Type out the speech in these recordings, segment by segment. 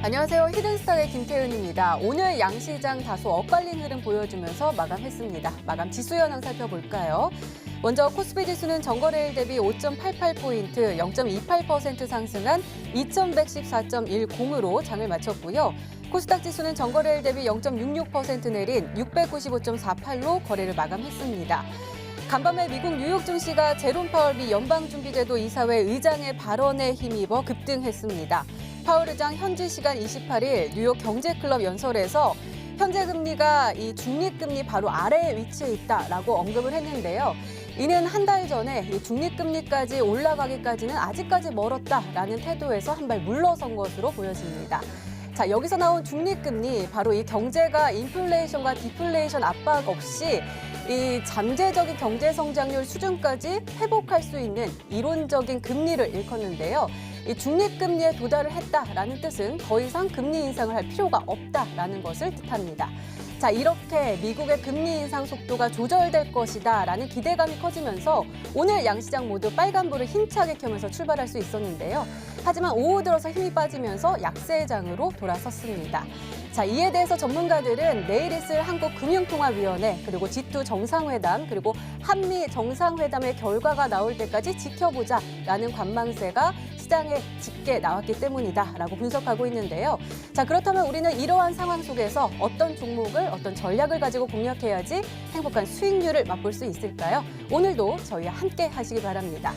안녕하세요. 히든스타의 김태은입니다. 오늘 양시장 다소 엇갈린 흐름 보여주면서 마감했습니다. 마감 지수 현황 살펴볼까요? 먼저 코스피 지수는 전거래일 대비 5.88포인트, 0.28% 상승한 2114.10으로 장을 마쳤고요. 코스닥 지수는 전거래일 대비 0.66% 내린 695.48로 거래를 마감했습니다. 간밤에 미국 뉴욕 증시가 제롬 파월 미 연방준비제도 이사회 의장의 발언에 힘입어 급등했습니다. 파월 의장 현지 시간 28일 뉴욕 경제클럽 연설에서 현재 금리가 이 중립금리 바로 아래에 위치해 있다라고 언급을 했는데요. 이는 한 달 전에 이 중립금리까지 올라가기까지는 아직까지 멀었다라는 태도에서 한 발 물러선 것으로 보여집니다. 자, 여기서 나온 중립금리, 바로 이 경제가 인플레이션과 디플레이션 압박 없이 이 잠재적인 경제 성장률 수준까지 회복할 수 있는 이론적인 금리를 일컫는데요. 이 중립금리에 도달을 했다라는 뜻은 더 이상 금리 인상을 할 필요가 없다라는 것을 뜻합니다. 자, 이렇게 미국의 금리 인상 속도가 조절될 것이다라는 기대감이 커지면서 오늘 양시장 모두 빨간불을 힘차게 켜면서 출발할 수 있었는데요. 하지만 오후 들어서 힘이 빠지면서 약세장으로 돌아섰습니다. 자, 이에 대해서 전문가들은 내일 있을 한국금융통화위원회, 그리고 G2 정상회담, 그리고 한미 정상회담의 결과가 나올 때까지 지켜보자라는 관망세가 시장에 짙게 나왔기 때문이다라고 분석하고 있는데요. 자, 그렇다면 우리는 이러한 상황 속에서 어떤 종목을, 어떤 전략을 가지고 공략해야지 행복한 수익률을 맛볼 수 있을까요? 오늘도 저희와 함께 하시기 바랍니다.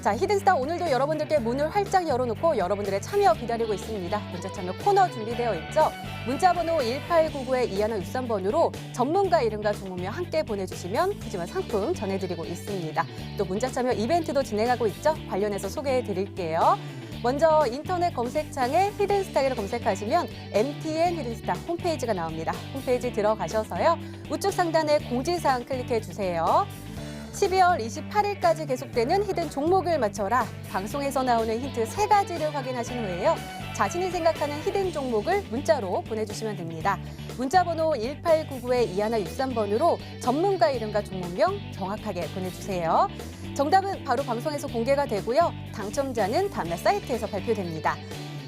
자, 히든스타 오늘도 여러분들께 문을 활짝 열어놓고 여러분들의 참여 기다리고 있습니다. 문자 참여 코너 준비되어 있죠? 문자번호 1899-2163번으로 전문가 이름과 종목명 함께 보내주시면 푸짐한 상품 전해드리고 있습니다. 또 문자 참여 이벤트도 진행하고 있죠? 관련해서 소개해드릴게요. 먼저 인터넷 검색창에 히든스타를 검색하시면 MTN 히든스타 홈페이지가 나옵니다. 홈페이지 들어가셔서요. 우측 상단에 공지사항 클릭해주세요. 12월 28일까지 계속되는 히든 종목을 맞춰라. 방송에서 나오는 힌트 3가지를 확인하신 후에요. 자신이 생각하는 히든 종목을 문자로 보내주시면 됩니다. 문자번호 1899-2163번으로 전문가 이름과 종목명 정확하게 보내주세요. 정답은 바로 방송에서 공개가 되고요. 당첨자는 다음날 사이트에서 발표됩니다.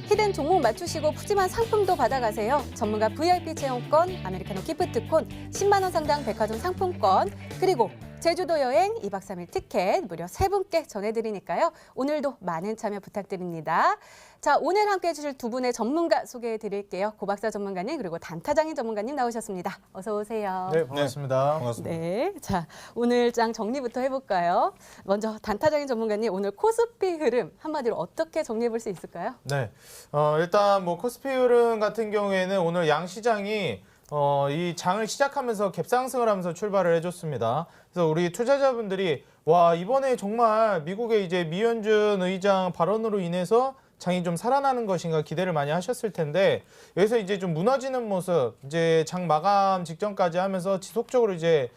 히든 종목 맞추시고 푸짐한 상품도 받아가세요. 전문가 VIP 체험권, 아메리카노 기프트콘, 10만 원 상당 백화점 상품권, 그리고 제주도 여행 2박 3일 티켓 무려 3분께 전해드리니까요. 오늘도 많은 참여 부탁드립니다. 자, 오늘 함께해 주실 두 분의 전문가 소개해드릴게요. 고박사 전문가님 그리고 단타장인 전문가님 나오셨습니다. 어서 오세요. 네, 반갑습니다. 반갑습니다. 네, 자, 오늘 장 정리부터 해볼까요? 먼저 단타장인 전문가님, 오늘 코스피 흐름 한마디로 어떻게 정리해 볼 수 있을까요? 네, 일단 뭐 코스피 흐름 같은 경우에는 오늘 양시장이 이 장을 시작하면서 갭상승을 하면서 출발을 해줬습니다. 그래서 우리 투자자분들이 와, 이번에 정말 미국의 이제 미연준 의장 발언으로 인해서 장이 좀 살아나는 것인가 기대를 많이 하셨을 텐데, 여기서 이제 좀 무너지는 모습, 이제 장 마감 직전까지 하면서 지속적으로 이제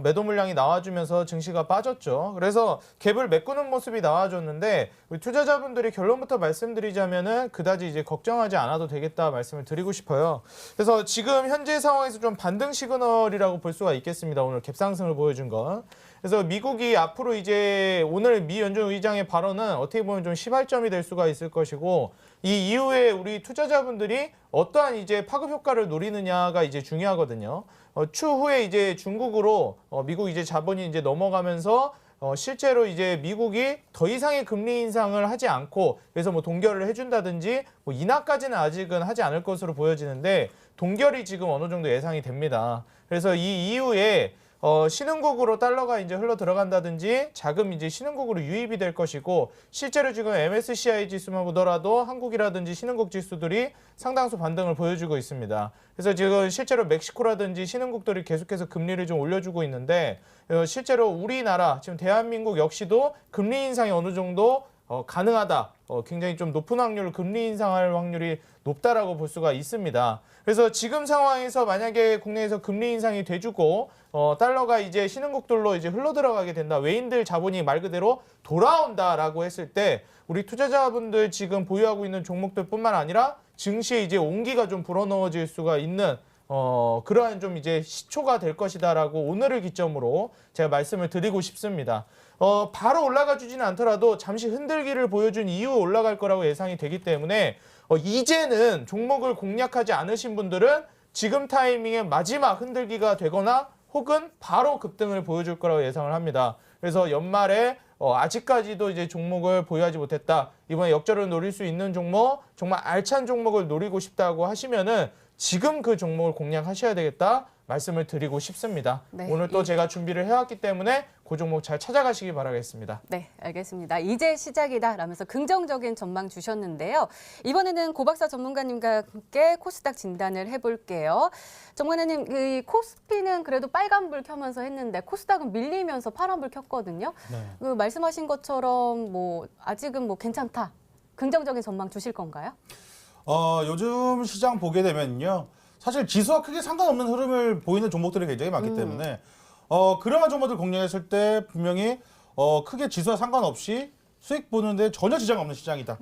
매도 물량이 나와주면서 증시가 빠졌죠. 그래서 갭을 메꾸는 모습이 나와줬는데, 우리 투자자분들이 결론부터 말씀드리자면은 그다지 이제 걱정하지 않아도 되겠다 말씀을 드리고 싶어요. 그래서 지금 현재 상황에서 좀 반등 시그널이라고 볼 수가 있겠습니다. 오늘 갭상승을 보여준 건. 그래서 미국이 앞으로 이제 오늘 미 연준 의장의 발언은 어떻게 보면 좀 시발점이 될 수가 있을 것이고, 이 이후에 우리 투자자분들이 어떠한 이제 파급 효과를 노리느냐가 이제 중요하거든요. 추후에 이제 중국으로 미국 이제 자본이 이제 넘어가면서 실제로 이제 미국이 더 이상의 금리 인상을 하지 않고, 그래서 뭐 동결을 해준다든지 뭐 인하까지는 아직은 하지 않을 것으로 보여지는데, 동결이 지금 어느 정도 예상이 됩니다. 그래서 이 이후에 신흥국으로 달러가 이제 흘러 들어간다든지 자금 이제 신흥국으로 유입이 될 것이고, 실제로 지금 MSCI 지수만 보더라도 한국이라든지 신흥국 지수들이 상당수 반등을 보여주고 있습니다. 그래서 지금 실제로 멕시코라든지 신흥국들이 계속해서 금리를 좀 올려주고 있는데, 실제로 우리나라 지금 대한민국 역시도 금리 인상이 어느 정도 가능하다. 굉장히 좀 높은 확률, 금리 인상할 확률이 높다라고 볼 수가 있습니다. 그래서 지금 상황에서 만약에 국내에서 금리 인상이 돼주고 달러가 이제 신흥국들로 이제 흘러 들어가게 된다, 외인들 자본이 말 그대로 돌아온다라고 했을 때, 우리 투자자분들 지금 보유하고 있는 종목들뿐만 아니라 증시에 이제 온기가 좀 불어넣어질 수가 있는 그러한 좀 이제 시초가 될 것이다라고 오늘을 기점으로 제가 말씀을 드리고 싶습니다. 바로 올라가 주지는 않더라도 잠시 흔들기를 보여준 이후 올라갈 거라고 예상이 되기 때문에 이제는 종목을 공략하지 않으신 분들은 지금 타이밍에 마지막 흔들기가 되거나 혹은 바로 급등을 보여줄 거라고 예상을 합니다. 그래서 연말에 아직까지도 이제 종목을 보유하지 못했다. 이번에 역전을 노릴 수 있는 종목, 정말 알찬 종목을 노리고 싶다고 하시면은 지금 그 종목을 공략하셔야 되겠다 말씀을 드리고 싶습니다. 네, 오늘 또 제가 준비를 해왔기 때문에 그 종목 잘 찾아가시기 바라겠습니다. 네, 알겠습니다. 이제 시작이다 라면서 긍정적인 전망 주셨는데요. 이번에는 고박사 전문가님과 함께 코스닥 진단을 해볼게요. 전문가님, 이 코스피는 그래도 빨간불 켜면서 했는데 코스닥은 밀리면서 파란불 켰거든요. 네. 그 말씀하신 것처럼 뭐 아직은 뭐 괜찮다. 긍정적인 전망 주실 건가요? 요즘 시장 보게 되면요. 사실 지수와 크게 상관없는 흐름을 보이는 종목들이 굉장히 많기 때문에 그러한 종목들 공략했을 때 분명히 크게 지수와 상관없이 수익 보는데 전혀 지장 없는 시장이다.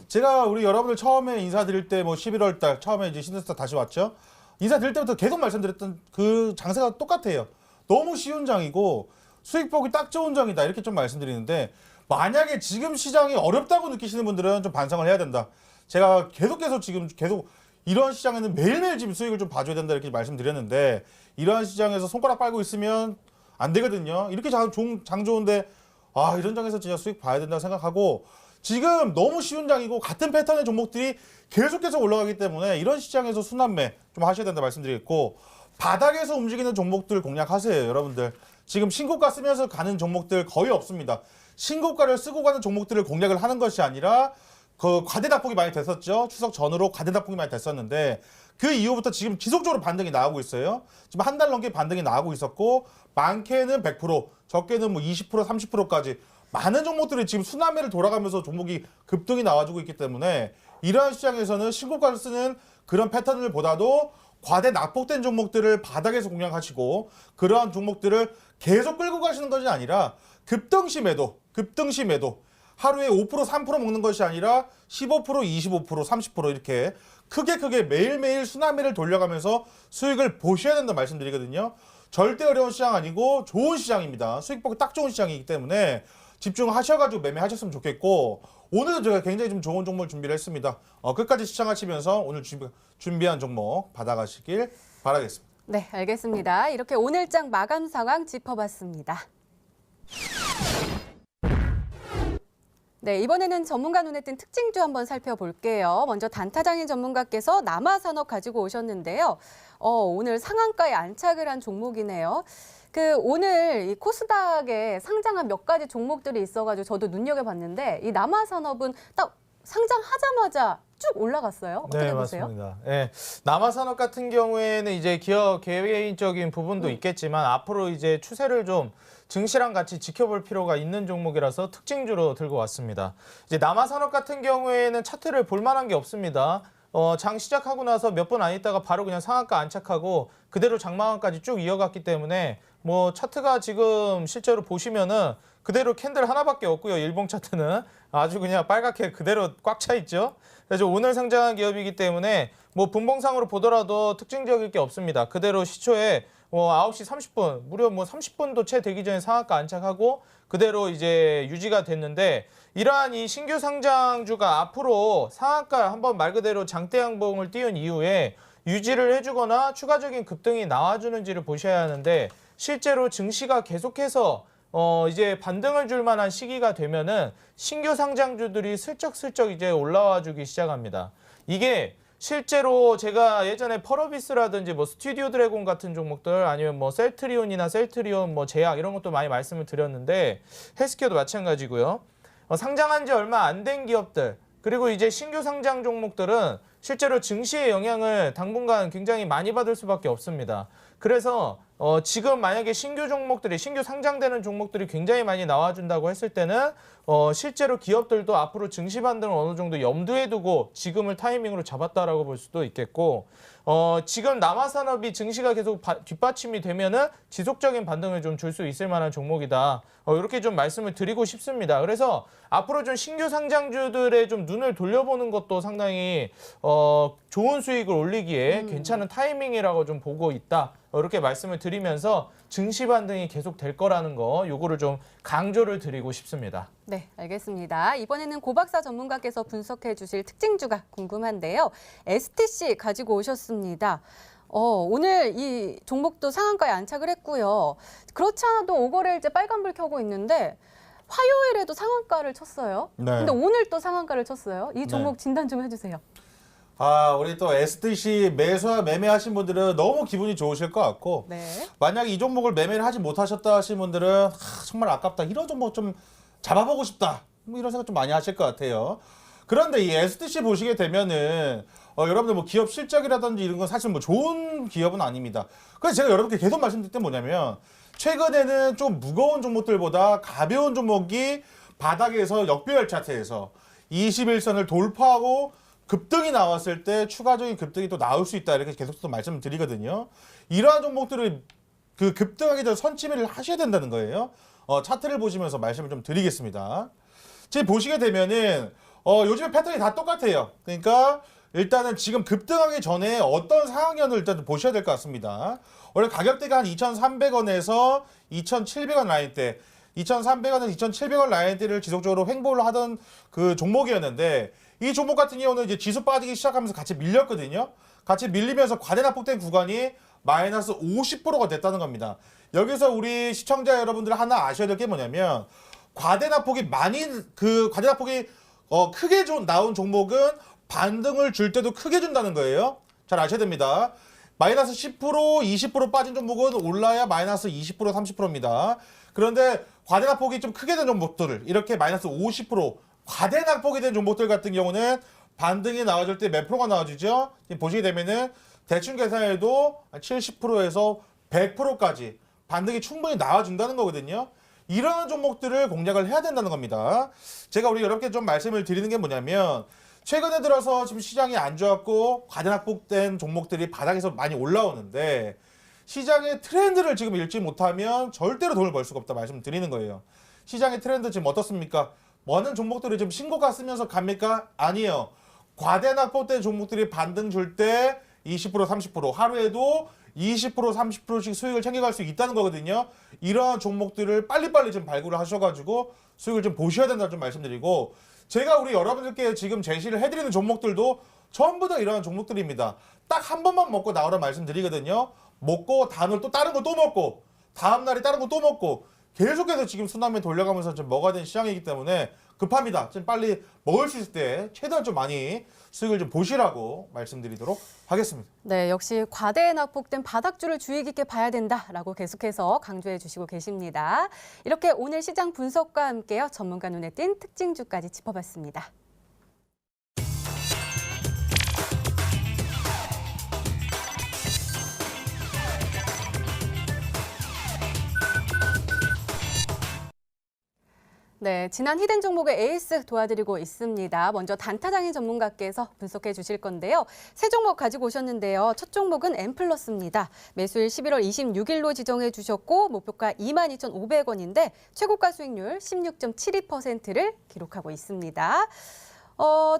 제가 우리 여러분들 처음에 인사드릴 때 뭐 11월 달 처음에 이제 신스타 다시 왔죠. 인사드릴 때부터 계속 말씀드렸던 그 장세가 똑같아요. 너무 쉬운 장이고 수익 보기 딱 좋은 장이다. 이렇게 좀 말씀드리는데 만약에 지금 시장이 어렵다고 느끼시는 분들은 좀 반성을 해야 된다. 제가 계속해서 지금 계속 이런 시장에는 매일매일 지금 수익을 좀 봐줘야 된다 이렇게 말씀드렸는데 이러한 시장에서 손가락 빨고 있으면 안 되거든요. 이렇게 장 좋은데 이런 장에서 진짜 수익 봐야 된다고 생각하고 지금 너무 쉬운 장이고 같은 패턴의 종목들이 계속해서 올라가기 때문에 이런 시장에서 순환매 좀 하셔야 된다 말씀드리겠고 바닥에서 움직이는 종목들 공략하세요. 여러분들. 지금 신고가 쓰면서 가는 종목들 거의 없습니다. 신고가를 쓰고 가는 종목들을 공략을 하는 것이 아니라 그 과대낙폭이 많이 됐었죠. 추석 전으로 과대낙폭이 많이 됐었는데 그 이후부터 지금 지속적으로 반등이 나오고 있어요. 지금 한 달 넘게 반등이 나오고 있었고 많게는 100%, 적게는 뭐 20%, 30%까지 많은 종목들이 지금 순환매를 돌아가면서 종목이 급등이 나와주고 있기 때문에 이러한 시장에서는 신고가를 쓰는 그런 패턴을 보다도 과대 낙폭된 종목들을 바닥에서 공략하시고 그러한 종목들을 계속 끌고 가시는 것이 아니라 급등시 매도 하루에 5%, 3% 먹는 것이 아니라 15%, 25%, 30% 이렇게 크게 매일매일 순환매를 돌려가면서 수익을 보셔야 된다 말씀드리거든요. 절대 어려운 시장 아니고 좋은 시장입니다. 수익 보기 딱 좋은 시장이기 때문에 집중하셔가지고 매매하셨으면 좋겠고 오늘도 제가 굉장히 좀 좋은 종목을 준비를 했습니다. 끝까지 시청하시면서 오늘 준비한 종목 받아가시길 바라겠습니다. 네, 알겠습니다. 이렇게 오늘장 마감 상황 짚어봤습니다. 네, 이번에는 전문가 눈에 띈 특징주 한번 살펴볼게요. 먼저 단타장인 전문가께서 남아산업 가지고 오셨는데요. 오늘 상한가에 안착을 한 종목이네요. 오늘 이 코스닥에 상장한 몇 가지 종목들이 있어가지고 저도 눈여겨봤는데 이 남아산업은 딱 상장하자마자 쭉 올라갔어요. 어떻게 네, 보세요? 맞습니다. 네, 남아산업 같은 경우에는 이제 기업 개인적인 부분도 있겠지만 앞으로 이제 추세를 좀 증시랑 같이 지켜볼 필요가 있는 종목이라서 특징주로 들고 왔습니다. 이제 남아산업 같은 경우에는 차트를 볼 만한 게 없습니다. 장 시작하고 나서 몇 분 안 있다가 바로 그냥 상한가 안착하고 그대로 장마감까지 쭉 이어갔기 때문에 뭐 차트가 지금 실제로 보시면은 그대로 캔들 하나밖에 없고요. 일봉 차트는 아주 그냥 빨갛게 그대로 꽉 차 있죠. 그래서 오늘 상장한 기업이기 때문에 뭐 분봉상으로 보더라도 특징적일 게 없습니다. 그대로 시초에 9시 30분, 무려 뭐 30분도 채 되기 전에 상한가 안착하고 그대로 이제 유지가 됐는데 이러한 이 신규 상장주가 앞으로 상한가 한번 말 그대로 장대 양봉을 띄운 이후에 유지를 해주거나 추가적인 급등이 나와주는지를 보셔야 하는데 실제로 증시가 계속해서 이제 반등을 줄 만한 시기가 되면은 신규 상장주들이 슬쩍슬쩍 이제 올라와 주기 시작합니다. 이게 실제로 제가 예전에 펄어비스라든지 뭐 스튜디오 드래곤 같은 종목들 아니면 뭐 셀트리온이나 셀트리온 뭐 제약 이런 것도 많이 말씀을 드렸는데 헬스케어도 마찬가지고요. 상장한 지 얼마 안 된 기업들 그리고 이제 신규 상장 종목들은 실제로 증시의 영향을 당분간 굉장히 많이 받을 수밖에 없습니다. 그래서 지금 만약에 신규 종목들이 신규 상장되는 종목들이 굉장히 많이 나와준다고 했을 때는 실제로 기업들도 앞으로 증시 반등을 어느 정도 염두에 두고 지금을 타이밍으로 잡았다라고 볼 수도 있겠고 지금 남아산업이 증시가 계속 뒷받침이 되면은 지속적인 반등을 좀 줄 수 있을 만한 종목이다. 이렇게 좀 말씀을 드리고 싶습니다. 그래서 앞으로 좀 신규 상장주들의 좀 눈을 돌려보는 것도 상당히 좋은 수익을 올리기에 괜찮은 타이밍이라고 좀 보고 있다. 이렇게 말씀을 드리면서 증시 반등이 계속 될 거라는 거 요거를 좀 강조를 드리고 싶습니다. 네, 알겠습니다. 이번에는 고박사 전문가께서 분석해 주실 특징주가 궁금한데요. STC 가지고 오셨습니다. 오늘 이 종목도 상한가에 안착을 했고요. 그렇지 않아도 오거래일제 빨간불 켜고 있는데 화요일에도 상한가를 쳤어요. 네. 근데 오늘 또 상한가를 쳤어요. 이 종목 진단 좀 해주세요. 우리 또 STC 매수와 매매하신 분들은 너무 기분이 좋으실 것 같고 네. 만약 이 종목을 매매를 하지 못하셨다 하신 분들은 정말 아깝다. 이런 종목 좀 잡아보고 싶다. 뭐 이런 생각 좀 많이 하실 것 같아요. 그런데 이 STC 보시게 되면은 여러분들 뭐 기업 실적이라든지 이런 건 사실 뭐 좋은 기업은 아닙니다. 그래서 제가 여러분께 계속 말씀드릴 때 뭐냐면 최근에는 좀 무거운 종목들보다 가벼운 종목이 바닥에서 역배열 차트에서 21선을 돌파하고 급등이 나왔을 때 추가적인 급등이 또 나올 수 있다 이렇게 계속 또 말씀드리거든요. 이러한 종목들을 그 급등하기 전 선취매를 하셔야 된다는 거예요. 차트를 보시면서 말씀을 좀 드리겠습니다. 지금 보시게 되면은 요즘에 패턴이 다 똑같아요. 그러니까 일단은 지금 급등하기 전에 어떤 상황이었는지 일단 보셔야 될 것 같습니다. 원래 가격대가 한 2,300원에서 2,700원 라인대 2,300원에서 2,700원 라인대를 지속적으로 횡보를 하던 그 종목이었는데 이 종목 같은 경우는 이제 지수 빠지기 시작하면서 같이 밀렸거든요. 같이 밀리면서 과대납폭된 구간이 마이너스 50%가 됐다는 겁니다. 여기서 우리 시청자 여러분들 하나 아셔야 될 게 뭐냐면 과대납폭이 과대납폭이 크게 나온 종목은 반등을 줄 때도 크게 준다는 거예요. 잘 아셔야 됩니다. 마이너스 10%, 20% 빠진 종목은 올라야 마이너스 20%, 30%입니다. 그런데 과대납폭이 좀 크게 된 종목들을 이렇게 마이너스 50%, 과대납폭이 된 종목들 같은 경우는 반등이 나와줄 때 몇 프로가 나와주죠? 보시게 되면은 대충 계산해도 70%에서 100%까지 반등이 충분히 나와준다는 거거든요. 이런 종목들을 공략을 해야 된다는 겁니다. 제가 우리 여러분께 좀 말씀을 드리는 게 뭐냐면 최근에 들어서 지금 시장이 안 좋았고 과대납폭된 종목들이 바닥에서 많이 올라오는데 시장의 트렌드를 지금 읽지 못하면 절대로 돈을 벌 수가 없다 말씀드리는 거예요. 시장의 트렌드 지금 어떻습니까? 많은 종목들이 지금 신고가 쓰면서 갑니까? 아니에요. 과대납폭된 종목들이 반등 줄 때 20%, 30% 하루에도 20%, 30%씩 수익을 챙겨갈 수 있다는 거거든요. 이러한 종목들을 빨리빨리 좀 발굴을 하셔가지고 수익을 좀 보셔야 된다 좀 말씀드리고 제가 우리 여러분들께 지금 제시를 해드리는 종목들도 전부 다 이러한 종목들입니다. 딱 한 번만 먹고 나오라 말씀드리거든요. 먹고 다음날 또 다른 거 또 먹고 다음날에 다른 거 또 먹고 계속해서 지금 순환매 돌려가면서 좀 먹어야 되는 시장이기 때문에 급합니다. 좀 빨리 먹을 수 있을 때 최대한 좀 많이 수익을 좀 보시라고 말씀드리도록 하겠습니다. 네, 역시 과대납폭된 바닥주를 주의 깊게 봐야 된다라고 계속해서 강조해 주시고 계십니다. 이렇게 오늘 시장 분석과 함께요. 전문가 눈에 띈 특징주까지 짚어봤습니다. 네, 지난 히든 종목의 에이스 도와드리고 있습니다. 먼저 단타장인 전문가께서 분석해 주실 건데요. 세 종목 가지고 오셨는데요. 첫 종목은 엠플러스입니다. 매수일 11월 26일로 지정해 주셨고 목표가 22,500원인데 최고가 수익률 16.72%를 기록하고 있습니다.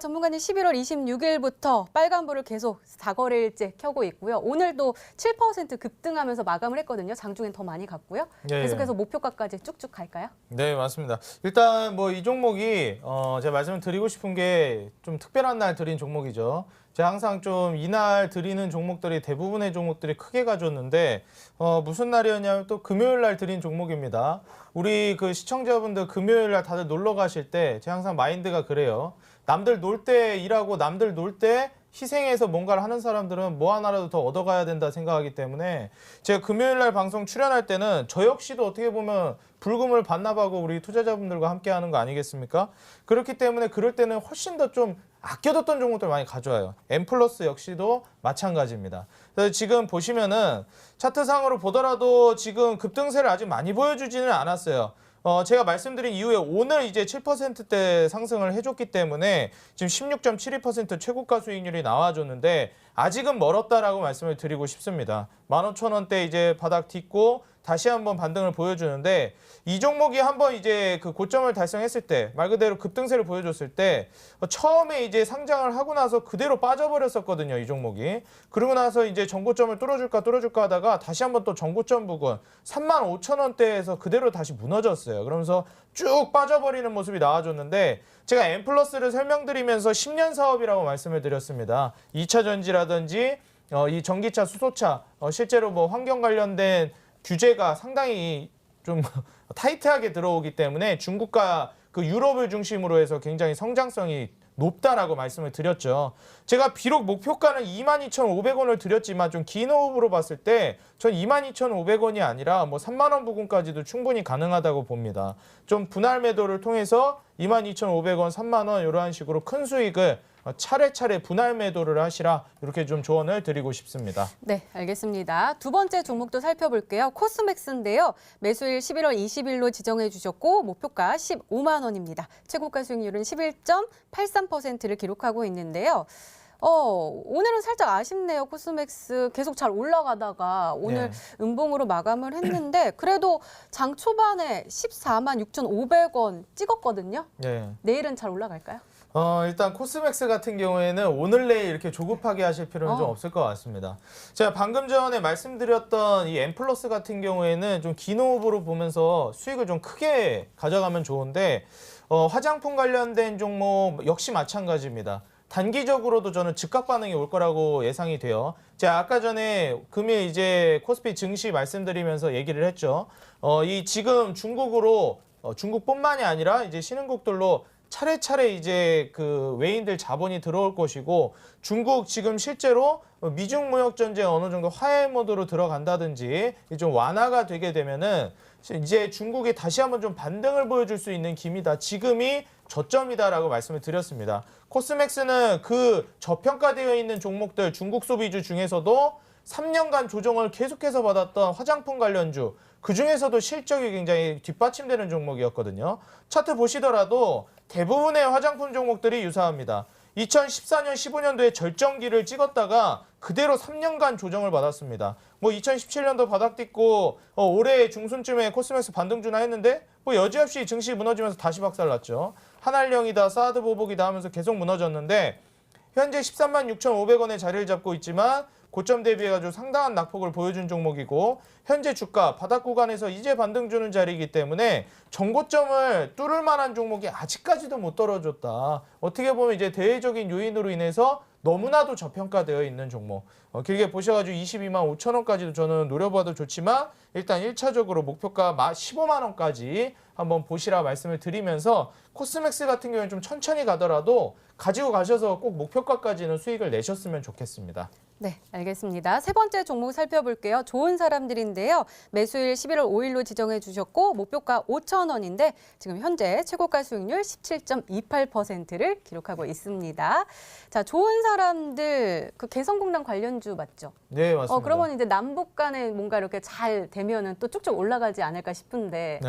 전문가님 11월 26일부터 빨간불을 계속 4거래일째 켜고 있고요. 오늘도 7% 급등하면서 마감을 했거든요. 장중엔 더 많이 갔고요. 예, 계속해서 목표가까지 쭉쭉 갈까요? 네, 맞습니다. 일단 뭐 이 종목이 제가 말씀을 드리고 싶은 게 좀 특별한 날 드린 종목이죠. 제가 항상 좀 이날 드리는 종목들이 대부분의 종목들이 크게 가졌는데 무슨 날이었냐면 또 금요일 날 드린 종목입니다. 우리 그 시청자분들 금요일 날 다들 놀러 가실 때 제가 항상 마인드가 그래요. 남들 놀 때 일하고 남들 놀 때 희생해서 뭔가를 하는 사람들은 뭐 하나라도 더 얻어가야 된다 생각하기 때문에 제가 금요일 날 방송 출연할 때는 저 역시도 어떻게 보면 불금을 반납하고 우리 투자자분들과 함께 하는 거 아니겠습니까? 그렇기 때문에 그럴 때는 훨씬 더 좀 아껴뒀던 종목들 많이 가져와요. 엠플러스 역시도 마찬가지입니다. 그래서 지금 보시면은 차트상으로 보더라도 지금 급등세를 아직 많이 보여주지는 않았어요. 제가 말씀드린 이후에 오늘 이제 7%대 상승을 해줬기 때문에 지금 16.72% 최고가 수익률이 나와줬는데 아직은 멀었다라고 말씀을 드리고 싶습니다. 15,000원대 이제 바닥 딛고 다시 한번 반등을 보여주는데 이 종목이 한번 이제 그 고점을 달성했을 때 말 그대로 급등세를 보여줬을 때 처음에 이제 상장을 하고 나서 그대로 빠져버렸었거든요. 이 종목이. 그러고 나서 이제 전고점을 뚫어줄까 하다가 다시 한번 또 전고점 부근 35,000원대에서 그대로 다시 무너졌어요. 그러면서 쭉 빠져버리는 모습이 나와줬는데 제가 엠플러스를 설명드리면서 10년 사업이라고 말씀을 드렸습니다. 2차 전지라든지 이 전기차, 수소차 실제로 뭐 환경 관련된 규제가 상당히 좀 타이트하게 들어오기 때문에 중국과 그 유럽을 중심으로 해서 굉장히 성장성이 높다라고 말씀을 드렸죠. 제가 비록 목표가는 22,500원을 드렸지만 좀 긴 호흡으로 봤을 때 전 22,500원이 아니라 뭐 3만 원 부근까지도 충분히 가능하다고 봅니다. 좀 분할 매도를 통해서 22,500원, 3만 원 이러한 식으로 큰 수익을 차례차례 분할 매도를 하시라 이렇게 좀 조언을 드리고 싶습니다. 네, 알겠습니다. 두 번째 종목도 살펴볼게요. 코스맥스인데요. 매수일 11월 20일로 지정해 주셨고 목표가 15만 원입니다. 최고가 수익률은 11.83%를 기록하고 있는데요. 오늘은 살짝 아쉽네요. 코스맥스 계속 잘 올라가다가 오늘 음봉으로 마감을 했는데 그래도 장 초반에 14만 6,500원 찍었거든요. 네. 내일은 잘 올라갈까요? 일단 코스맥스 같은 경우에는 오늘 내일 이렇게 조급하게 하실 필요는 좀 없을 것 같습니다. 제가 방금 전에 말씀드렸던 이 엠플러스 같은 경우에는 좀 긴 호흡으로 보면서 수익을 좀 크게 가져가면 좋은데 화장품 관련된 종목 역시 마찬가지입니다. 단기적으로도 저는 즉각 반응이 올 거라고 예상이 돼요. 제가 아까 전에 금일 이제 코스피 증시 말씀드리면서 얘기를 했죠. 이 지금 중국으로 중국뿐만이 아니라 이제 신흥국들로 차례차례 이제 그 외인들 자본이 들어올 것이고 중국 지금 실제로 미중 무역 전쟁 어느 정도 화해 모드로 들어간다든지 좀 완화가 되게 되면은 이제 중국이 다시 한번 좀 반등을 보여줄 수 있는 기미다. 지금이 저점이다라고 말씀을 드렸습니다. 코스맥스는 그 저평가되어 있는 종목들 중국 소비주 중에서도 3년간 조정을 계속해서 받았던 화장품 관련주 그 중에서도 실적이 굉장히 뒷받침되는 종목이었거든요. 차트 보시더라도 대부분의 화장품 종목들이 유사합니다. 2014년, 15년도에 절정기를 찍었다가 그대로 3년간 조정을 받았습니다. 뭐 2017년도 바닥 딛고 올해 중순쯤에 코스맥스 반등주나 했는데 뭐 여지없이 증시 무너지면서 다시 박살났죠. 한알령이다, 사드 보복이다 하면서 계속 무너졌는데 현재 13만 6,500원에 자리를 잡고 있지만 고점 대비해가지고 상당한 낙폭을 보여준 종목이고 현재 주가 바닥 구간에서 이제 반등 주는 자리이기 때문에 전고점을 뚫을 만한 종목이 아직까지도 못 떨어졌다. 어떻게 보면 이제 대외적인 요인으로 인해서 너무나도 저평가되어 있는 종목. 길게 보셔가지고 22만 5천 원까지도 저는 노려봐도 좋지만 일단 1차적으로 목표가 15만 원까지 한번 보시라 말씀을 드리면서 코스맥스 같은 경우는 좀 천천히 가더라도 가지고 가셔서 꼭 목표가까지는 수익을 내셨으면 좋겠습니다. 네, 알겠습니다. 세 번째 종목 살펴볼게요. 좋은 사람들인데요. 매수일 11월 5일로 지정해 주셨고 목표가 5천 원인데 지금 현재 최고가 수익률 17.28%를 기록하고 있습니다. 자, 좋은 사람들 그 개성공단 관련주 맞죠? 네, 맞습니다. 그러면 이제 남북 간에 뭔가 이렇게 잘 되면은 또 쭉쭉 올라가지 않을까 싶은데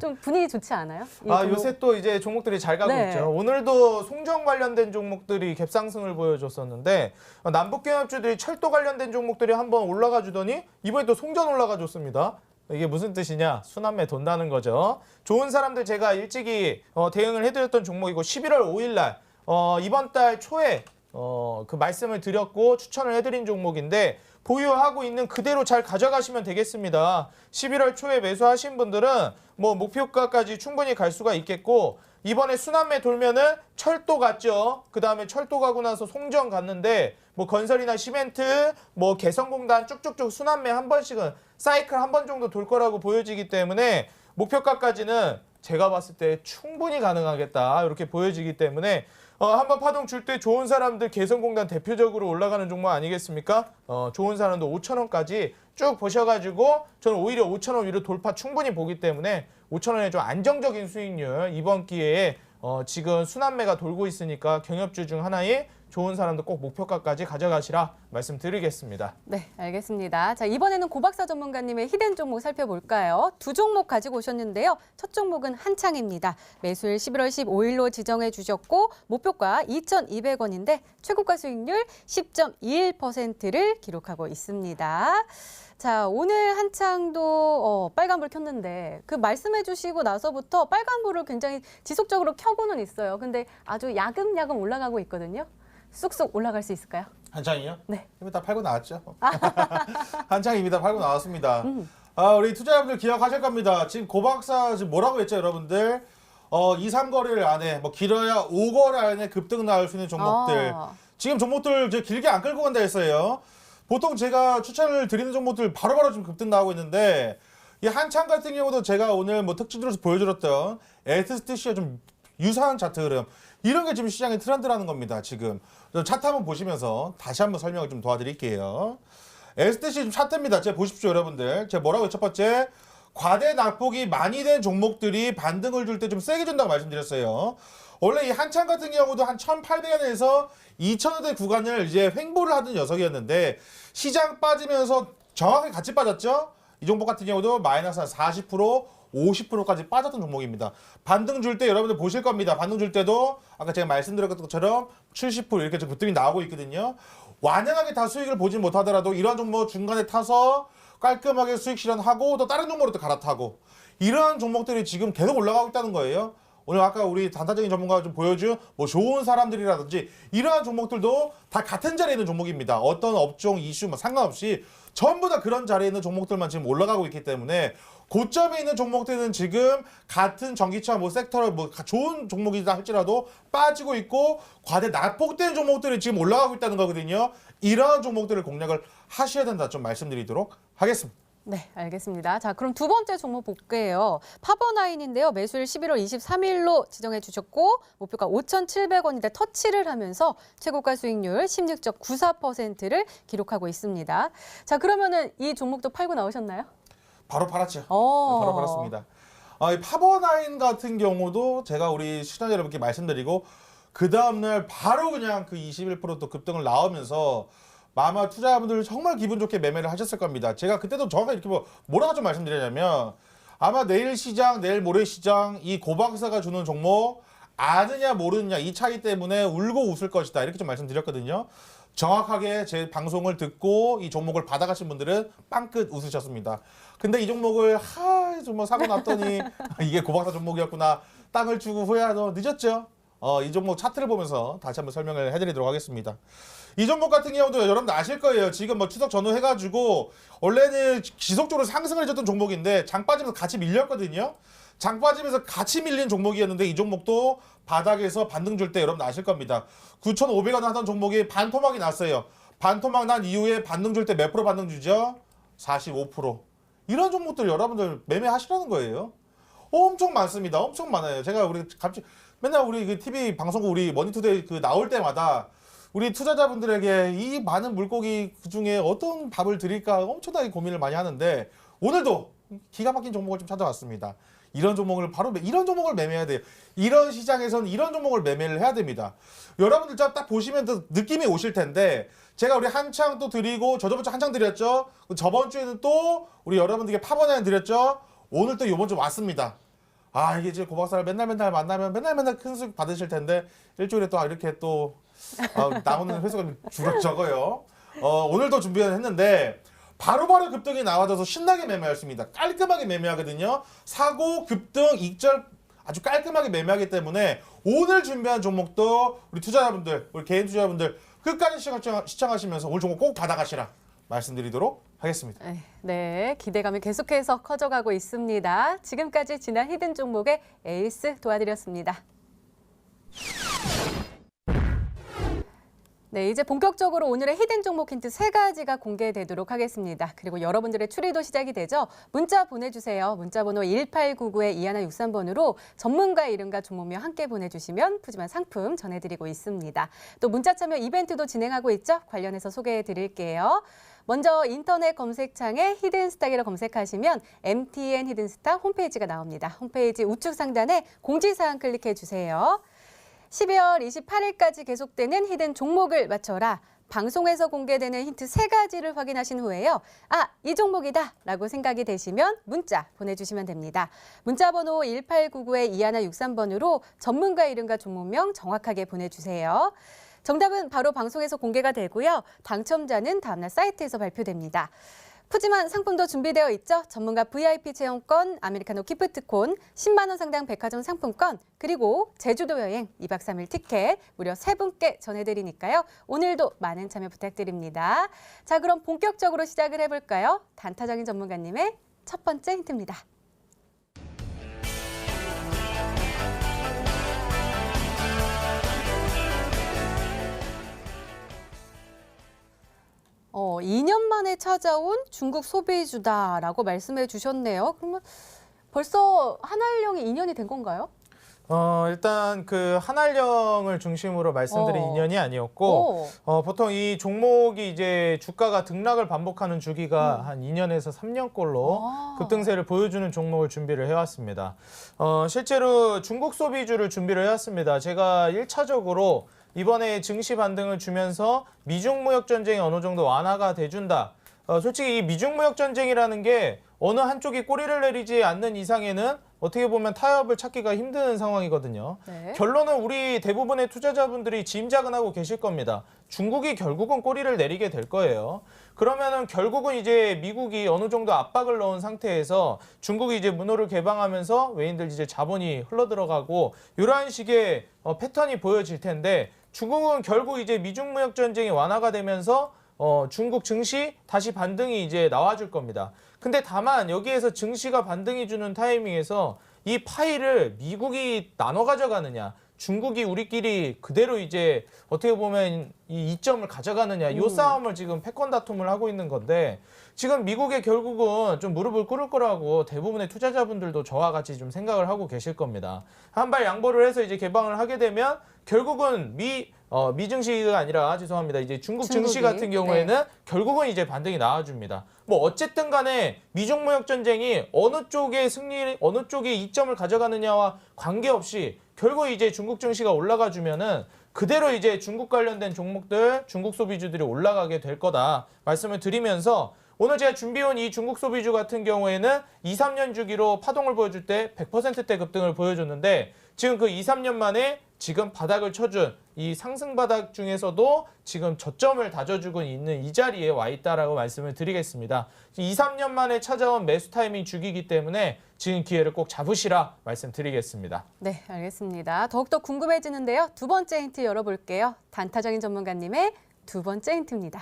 좀 분위기 좋지 않아요? 요새 또 이제 종목들이 잘 가고 있죠. 오늘도 송전 관련된 종목들이 갭상승을 보여줬었는데 남북경협주들이 철도 관련된 종목들이 한번 올라가 주더니 이번에 또 송전 올라가 줬습니다. 이게 무슨 뜻이냐? 순환매 돈다는 거죠. 좋은 사람들 제가 일찍이 대응을 해드렸던 종목이고 11월 5일 날 이번 달 초에 그 말씀을 드렸고 추천을 해드린 종목인데 보유하고 있는 그대로 잘 가져가시면 되겠습니다. 11월 초에 매수하신 분들은 뭐 목표가까지 충분히 갈 수가 있겠고 이번에 순환매 돌면은 철도 갔죠. 그 다음에 철도 가고 나서 송전 갔는데 뭐 건설이나 시멘트, 뭐 개성공단 쭉쭉쭉 순환매 한 번씩은 사이클 한 번 정도 돌 거라고 보여지기 때문에 목표가까지는 제가 봤을 때 충분히 가능하겠다 이렇게 보여지기 때문에 한번 파동 줄 때 좋은 사람들 개성공단 대표적으로 올라가는 종목 아니겠습니까? 좋은 사람도 5,000원까지 쭉 보셔가지고 저는 오히려 5,000원 위로 돌파 충분히 보기 때문에 5,000원의 좀 안정적인 수익률 이번 기회에 지금 순환매가 돌고 있으니까 경협주 중 하나의 좋은 사람도 꼭 목표가까지 가져가시라 말씀드리겠습니다. 네, 알겠습니다. 자, 이번에는 고박사 전문가님의 히든 종목 살펴볼까요? 두 종목 가지고 오셨는데요. 첫 종목은 한창입니다. 매수일 11월 15일로 지정해 주셨고 목표가 2,200원인데 최고가 수익률 10.21%를 기록하고 있습니다. 자, 오늘 한창도 빨간불 켰는데 그 말씀해 주시고 나서부터 빨간불을 굉장히 지속적으로 켜고는 있어요. 근데 아주 야금야금 올라가고 있거든요. 쑥쑥 올라갈 수 있을까요? 한창이요? 네. 이미 다 팔고 나왔죠. 한창 이미 다 팔고 나왔습니다. 우리 투자자분들 기억하실 겁니다. 지금 고박사 지금 뭐라고 했죠, 여러분들? 2, 3거래일 안에 뭐 길어야 5거래 안에 급등 나올 수 있는 종목들. 지금 종목들 이제 길게 안 끌고 간다 했어요. 보통 제가 추천을 드리는 종목들 바로바로 지금 급등 나오고 있는데 이 한창 같은 경우도 제가 오늘 뭐 특징으로서 보여드렸던 STC와 좀 유사한 차트 흐름 이런 게 지금 시장의 트렌드라는 겁니다. 지금 차트 한번 보시면서 다시 한번 설명을 좀 도와드릴게요. STC 지금 차트입니다. 제가 보십시오, 여러분들. 제가 뭐라고 첫 번째 과대 낙폭이 많이 된 종목들이 반등을 줄 때 좀 세게 준다고 말씀드렸어요. 원래 이 한창 같은 경우도 한 1,800원에서 2,000원대 구간을 이제 횡보를 하던 녀석이었는데 시장 빠지면서 정확하게 같이 빠졌죠. 이 종목 같은 경우도 마이너스 한 40%, 50%까지 빠졌던 종목입니다. 반등 줄 때 여러분들 보실 겁니다. 반등 줄 때도 아까 제가 말씀드렸던 것처럼 70% 이렇게 급등이 나오고 있거든요. 완연하게 다 수익을 보지 못하더라도 이런 종목 중간에 타서 깔끔하게 수익 실현하고 또 다른 종목으로 또 갈아타고 이러한 종목들이 지금 계속 올라가고 있다는 거예요. 오늘 아까 우리 단타적인 전문가가 좀 보여준 뭐 좋은 사람들이라든지 이러한 종목들도 다 같은 자리에 있는 종목입니다. 어떤 업종, 이슈 뭐 상관없이 전부 다 그런 자리에 있는 종목들만 지금 올라가고 있기 때문에 고점에 있는 종목들은 지금 같은 전기차 뭐 섹터를 뭐 좋은 종목이다 할지라도 빠지고 있고 과대 낙폭된 종목들이 지금 올라가고 있다는 거거든요. 이러한 종목들을 공략을 하셔야 된다 좀 말씀드리도록 하겠습니다. 네, 알겠습니다. 자, 그럼 두 번째 종목 볼게요. 파버나인인데요. 매수일 11월 23일로 지정해 주셨고 목표가 5,700원인데 터치를 하면서 최고가 수익률 16.94%를 기록하고 있습니다. 자, 그러면은 이 종목도 팔고 나오셨나요? 바로 팔았죠. 바로 팔았습니다. 이 파버나인 같은 경우도 제가 우리 시청자 여러분께 말씀드리고 그 다음날 바로 그냥 그 21%또 급등을 나오면서 아마 투자자분들 정말 기분 좋게 매매를 하셨을 겁니다. 제가 그때도 정확하게 이렇게 뭐라고 좀 말씀드리냐면 아마 내일 시장, 내일 모레 시장 이 고박사가 주는 종목 아느냐 모르느냐 이 차이 때문에 울고 웃을 것이다 이렇게 좀 말씀드렸거든요. 정확하게 제 방송을 듣고 이 종목을 받아가신 분들은 빵끝 웃으셨습니다. 근데 이 종목을 정말 사고 났더니 이게 고박사 종목이었구나 땅을 주고 후회하도 늦었죠. 이 종목 차트를 보면서 다시 한번 설명을 해드리도록 하겠습니다. 이 종목 같은 경우도 여러분들 아실 거예요. 지금 뭐 추석 전후 해가지고 원래는 지속적으로 상승을 해줬던 종목인데 장 빠지면서 같이 밀렸거든요. 장 빠지면서 같이 밀린 종목이었는데 이 종목도 바닥에서 반등 줄 때 여러분 아실 겁니다. 9,500원 하던 종목이 반토막이 났어요. 반토막 난 이후에 반등 줄 때 몇 프로 반등 주죠? 45%. 이런 종목들 여러분들 매매하시라는 거예요. 엄청 많습니다. 엄청 많아요. 제가 우리 갑자기 맨날 우리 그 TV 방송국 우리 머니투데이 그 나올 때마다 우리 투자자분들에게 이 많은 물고기 그중에 어떤 밥을 드릴까 엄청나게 고민을 많이 하는데 오늘도 기가 막힌 종목을 좀 찾아왔습니다. 이런 종목을 이런 종목을 매매해야 돼요. 이런 시장에서는 이런 종목을 매매를 해야 됩니다. 여러분들 딱 보시면 또 느낌이 오실 텐데 제가 우리 한창 또 드리고 저번 주 한창 드렸죠. 저번 주에는 또 우리 여러분들께 파버나인 드렸죠. 오늘 또 이번 주 왔습니다. 이게 이제 고박사를 맨날 만나면 맨날 큰 수익 받으실 텐데 일주일에 또 이렇게 또 나오는 횟수가 적어요. 오늘도 준비를 했는데 바로바로 급등이 나와줘서 신나게 매매했습니다. 깔끔하게 매매하거든요. 사고, 급등, 익절 아주 깔끔하게 매매하기 때문에 오늘 준비한 종목도 우리 투자자분들, 우리 개인 투자자분들 끝까지 시청하시면서 오늘 종목 꼭 받아가시라 말씀드리도록 하겠습니다. 네, 기대감이 계속해서 커져가고 있습니다. 지금까지 지난 히든 종목의 에이스 도와드렸습니다. 네, 이제 본격적으로 오늘의 히든 종목 힌트 3가지가 공개되도록 하겠습니다. 그리고 여러분들의 추리도 시작이 되죠. 문자 보내주세요. 문자번호 1899-2163번으로 전문가 이름과 종목명 함께 보내주시면 푸짐한 상품 전해드리고 있습니다. 또 문자 참여 이벤트도 진행하고 있죠. 관련해서 소개해드릴게요. 먼저 인터넷 검색창에 히든스탁이라 검색하시면 MTN 히든스탁 홈페이지가 나옵니다. 홈페이지 우측 상단에 공지사항 클릭해 주세요. 12월 28일까지 계속되는 히든 종목을 맞춰라. 방송에서 공개되는 힌트 3가지를 확인하신 후에요. 아, 이 종목이다 라고 생각이 되시면 문자 보내주시면 됩니다. 문자 번호 1899-2163번으로 전문가 이름과 종목명 정확하게 보내주세요. 정답은 바로 방송에서 공개가 되고요. 당첨자는 다음날 사이트에서 발표됩니다. 푸짐한 상품도 준비되어 있죠. 전문가 VIP 체험권, 아메리카노 기프트콘, 10만 원 상당 백화점 상품권, 그리고 제주도 여행 2박 3일 티켓 무려 3분께 전해드리니까요. 오늘도 많은 참여 부탁드립니다. 자, 그럼 본격적으로 시작을 해볼까요? 단타적인 전문가님의 첫 번째 힌트입니다. 어, 2년 만에 찾아온 중국 소비주다라고 말씀해 주셨네요. 그러면 벌써 한알령이 2년이 된 건가요? 일단 그 한알령을 중심으로 말씀드린 인연이 아니었고, 보통 이 종목이 이제 주가가 등락을 반복하는 주기가 한 2년에서 3년꼴로 급등세를 보여주는 종목을 준비를 해왔습니다. 실제로 중국 소비주를 준비를 해왔습니다. 제가 1차적으로 이번에 증시 반등을 주면서 미중 무역 전쟁이 어느 정도 완화가 돼준다. 솔직히 이 미중 무역 전쟁이라는 게 어느 한쪽이 꼬리를 내리지 않는 이상에는 어떻게 보면 타협을 찾기가 힘든 상황이거든요. 네. 결론은 우리 대부분의 투자자분들이 짐작은 하고 계실 겁니다. 중국이 결국은 꼬리를 내리게 될 거예요. 그러면은 결국은 이제 미국이 어느 정도 압박을 넣은 상태에서 중국이 이제 문호를 개방하면서 외인들 이제 자본이 흘러들어가고 이러한 식의 패턴이 보여질 텐데, 중국은 결국 이제 미중 무역 전쟁이 완화가 되면서 중국 증시 다시 반등이 이제 나와줄 겁니다. 근데 다만 여기에서 증시가 반등이 주는 타이밍에서 이 파이를 미국이 나눠 가져가느냐, 중국이 우리끼리 그대로 이제 어떻게 보면 이 이점을 가져가느냐, 이 싸움을 지금 패권 다툼을 하고 있는 건데, 지금 미국에 결국은 좀 무릎을 꿇을 거라고 대부분의 투자자분들도 저와 같이 좀 생각을 하고 계실 겁니다. 한 발 양보를 해서 이제 개방을 하게 되면 결국은 미증시가 아니라 죄송합니다. 이제 중국 증시 같은 경우에는 결국은 이제 반등이 나와줍니다. 뭐 어쨌든 간에 미중 무역 전쟁이 어느 쪽의 승리, 어느 쪽의 이점을 가져가느냐와 관계없이 결국 이제 중국 증시가 올라가 주면은 그대로 이제 중국 관련된 종목들, 중국 소비주들이 올라가게 될 거다 말씀을 드리면서, 오늘 제가 준비해온 이 중국 소비주 같은 경우에는 2, 3년 주기로 파동을 보여줄 때 100%대 급등을 보여줬는데, 지금 그 2, 3년 만에 지금 바닥을 쳐준 이 상승 바닥 중에서도 지금 저점을 다져주고 있는 이 자리에 와 있다라고 말씀을 드리겠습니다. 2, 3년 만에 찾아온 매수 타이밍 주기이기 때문에 지금 기회를 꼭 잡으시라 말씀드리겠습니다. 네, 알겠습니다. 더욱더 궁금해지는데요. 두 번째 힌트 열어볼게요. 단타적인 전문가님의 두 번째 힌트입니다.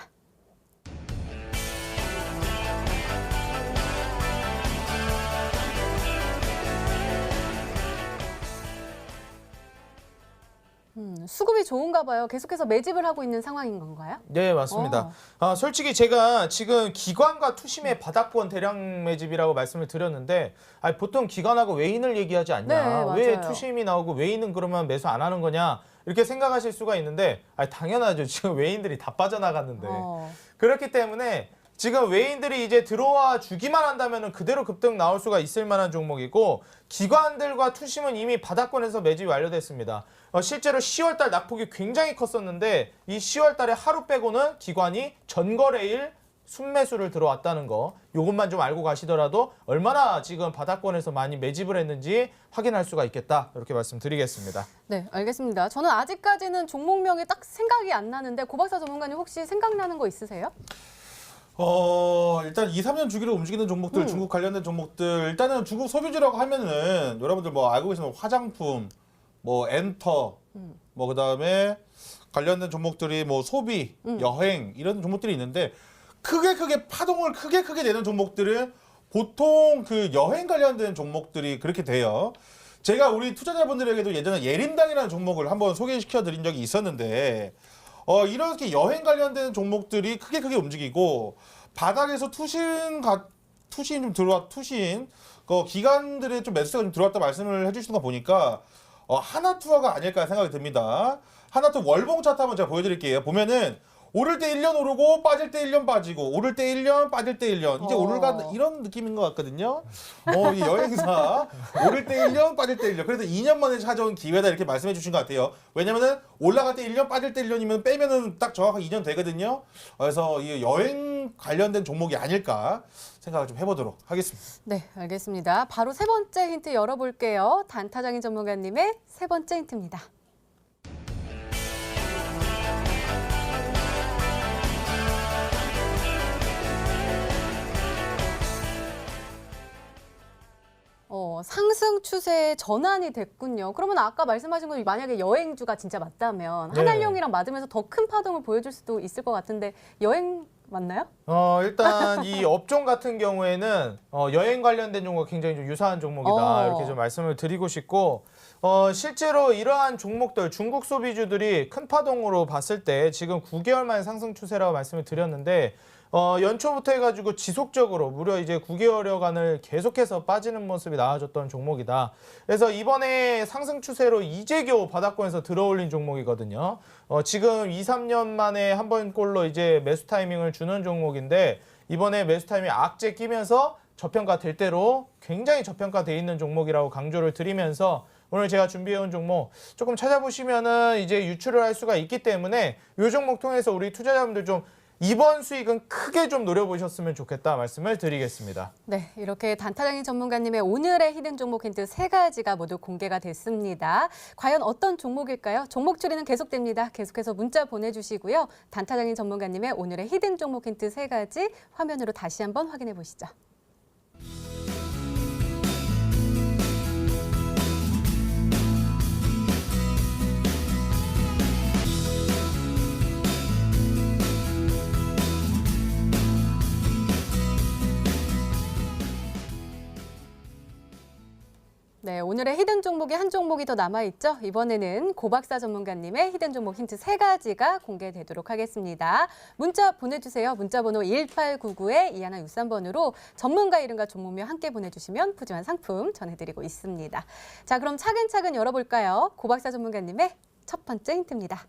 수급이 좋은가 봐요. 계속해서 매집을 하고 있는 상황인 건가요? 네, 맞습니다. 솔직히 제가 지금 기관과 투심의 바닥권 대량 매집이라고 말씀을 드렸는데, 보통 기관하고 외인을 얘기하지 않냐. 네, 왜 맞아요. 투심이 나오고 외인은 그러면 매수 안 하는 거냐. 이렇게 생각하실 수가 있는데, 당연하죠. 지금 외인들이 다 빠져나갔는데. 그렇기 때문에 지금 외인들이 이제 들어와 주기만 한다면 그대로 급등 나올 수가 있을 만한 종목이고, 기관들과 투심은 이미 바닥권에서 매집이 완료됐습니다. 실제로 10월달 낙폭이 굉장히 컸었는데, 이 10월달에 하루 빼고는 기관이 전거래일 순매수를 들어왔다는 거, 이것만 좀 알고 가시더라도 얼마나 지금 바닥권에서 많이 매집을 했는지 확인할 수가 있겠다, 이렇게 말씀드리겠습니다. 네, 알겠습니다. 저는 아직까지는 종목명이 딱 생각이 안 나는데, 고박사 전문가님 혹시 생각나는 거 있으세요? 일단 2, 3년 주기로 움직이는 종목들, 중국 관련된 종목들, 일단은 중국 소비주라고 하면은 여러분들 뭐 알고 계시는 화장품, 뭐 엔터, 뭐 그다음에 관련된 종목들이 뭐 소비, 여행 이런 종목들이 있는데, 크게 파동을 크게 내는 종목들은 보통 그 여행 관련된 종목들이 그렇게 돼요. 제가 우리 투자자분들에게도 예전에 예림당이라는 종목을 한번 소개시켜 드린 적이 있었는데, 이렇게 여행 관련된 종목들이 크게 움직이고 바닥에서 투신 좀 들어와 투신 기관들의 좀 매수세가 좀 들어왔다 말씀을 해주시는 거 보니까 하나투어가 아닐까 생각이 듭니다. 하나투어 월봉 차트 한번 제가 보여드릴게요. 보면은 오를 때 1년 오르고 빠질 때 1년 빠지고 오를 때 1년 빠질 때 1년 이제 오르가 이런 느낌인 것 같거든요. 이 여행사 오를 때 1년 빠질 때 1년 그래도 2년 만에 찾아온 기회다 이렇게 말씀해 주신 것 같아요. 왜냐면은 올라갈 때 1년 빠질 때 1년이면 빼면은 딱 정확하게 2년 되거든요. 그래서 이 여행 관련된 종목이 아닐까 생각을 좀 해보도록 하겠습니다. 네, 알겠습니다. 바로 세 번째 힌트 열어볼게요. 단타장인 전문가님의 세 번째 힌트입니다. 상승 추세에 전환이 됐군요. 그러면 아까 말씀하신 건 만약에 여행주가 진짜 맞다면 네. 한알령이랑 맞으면서 더 큰 파동을 보여줄 수도 있을 것 같은데 여행 맞나요? 일단 이 업종 같은 경우에는 여행 관련된 종목과 굉장히 좀 유사한 종목이다. 이렇게 좀 말씀을 드리고 싶고 실제로 이러한 종목들 중국 소비주들이 큰 파동으로 봤을 때 지금 9개월 만에 상승 추세라고 말씀을 드렸는데 연초부터 해가지고 지속적으로 무려 이제 9개월여간을 계속해서 빠지는 모습이 나와줬던 종목이다. 그래서 이번에 상승 추세로 이제 겨우 바닥권에서 들어올린 종목이거든요. 지금 2, 3년 만에 한 번꼴로 이제 매수 타이밍을 주는 종목인데 이번에 매수 타이밍 악재 끼면서 저평가 될 대로 굉장히 저평가돼 있는 종목이라고 강조를 드리면서 오늘 제가 준비해온 종목 조금 찾아보시면은 이제 유출을 할 수가 있기 때문에 이 종목 통해서 우리 투자자분들 좀 이번 수익은 크게 좀 노려보셨으면 좋겠다 말씀을 드리겠습니다. 네, 이렇게 단타장인 전문가님의 오늘의 히든 종목 힌트 세 가지가 모두 공개가 됐습니다. 과연 어떤 종목일까요? 종목 추리는 계속됩니다. 계속해서 문자 보내주시고요. 단타장인 전문가님의 오늘의 히든 종목 힌트 세 가지 화면으로 다시 한번 확인해 보시죠. 네, 오늘의 히든 종목이 한 종목이 더 남아있죠. 이번에는 고박사 전문가님의 히든 종목 힌트 세 가지가 공개되도록 하겠습니다. 문자 보내주세요. 문자 번호 1899-2163번으로 전문가 이름과 종목명 함께 보내주시면 푸짐한 상품 전해드리고 있습니다. 자, 그럼 차근차근 열어볼까요? 고박사 전문가님의 첫 번째 힌트입니다.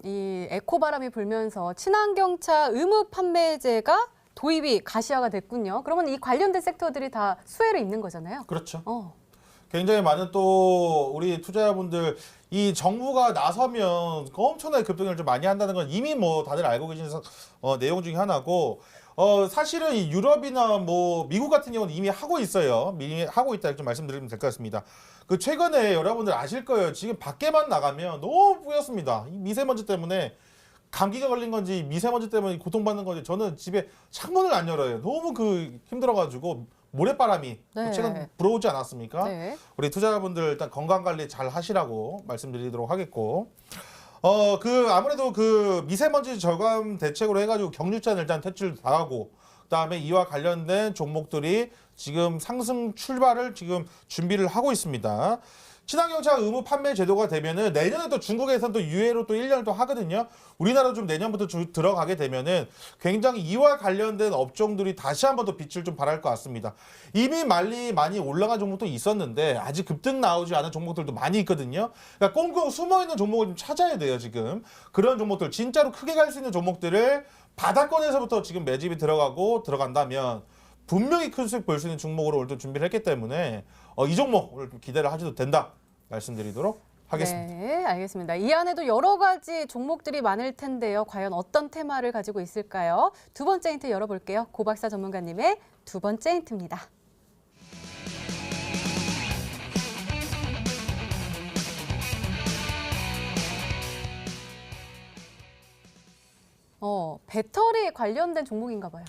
이 에코바람이 불면서 친환경차 의무 판매제가 도입이 가시화가 됐군요. 그러면 이 관련된 섹터들이 다 수혜를 입는 거잖아요. 그렇죠. 굉장히 굉장히 많은 또 우리 투자자분들 이 정부가 나서면 엄청나게 급등을 좀 많이 한다는 건 이미 뭐 다들 알고 계신 내용 중에 하나고 사실은 이 유럽이나 뭐 미국 같은 경우는 이미 하고 있어요. 이미 하고 있다 좀 말씀드리면 될 것 같습니다. 그 최근에 여러분들 아실 거예요. 지금 밖에만 나가면 너무 뿌옇습니다. 이 미세먼지 때문에 감기가 걸린 건지 미세먼지 때문에 고통받는 건지 저는 집에 창문을 안 열어요. 너무 힘들어가지고 모래바람이 네. 최근 불어오지 않았습니까? 네. 우리 투자자분들 일단 건강 관리 잘 하시라고 말씀드리도록 하겠고, 아무래도 그 미세먼지 저감 대책으로 해가지고 경유차는 일단 퇴출 다 하고, 그다음에 이와 관련된 종목들이 지금 상승 출발을 지금 준비를 하고 있습니다. 친환경차 의무 판매 제도가 되면은 내년에 또 중국에서는 또 유예로 또 1년을 또 하거든요. 우리나라도 좀 내년부터 들어가게 되면은 굉장히 이와 관련된 업종들이 다시 한번 더 빛을 좀 발할 것 같습니다. 이미 많이 올라간 종목도 있었는데 아직 급등 나오지 않은 종목들도 많이 있거든요. 그러니까 꽁꽁 숨어있는 종목을 좀 찾아야 돼요, 지금. 그런 종목들, 진짜로 크게 갈 수 있는 종목들을 바닥권에서부터 지금 매집이 들어간다면 분명히 큰 수익 볼 수 있는 종목으로 오늘 또 준비를 했기 때문에 이 종목 오늘 좀 기대를 하셔도 된다 말씀드리도록 하겠습니다. 네, 알겠습니다. 이 안에도 여러 가지 종목들이 많을 텐데요. 과연 어떤 테마를 가지고 있을까요? 두 번째 힌트 열어볼게요. 고박사 전문가님의 두 번째 힌트입니다. 배터리 관련된 종목인가 봐요.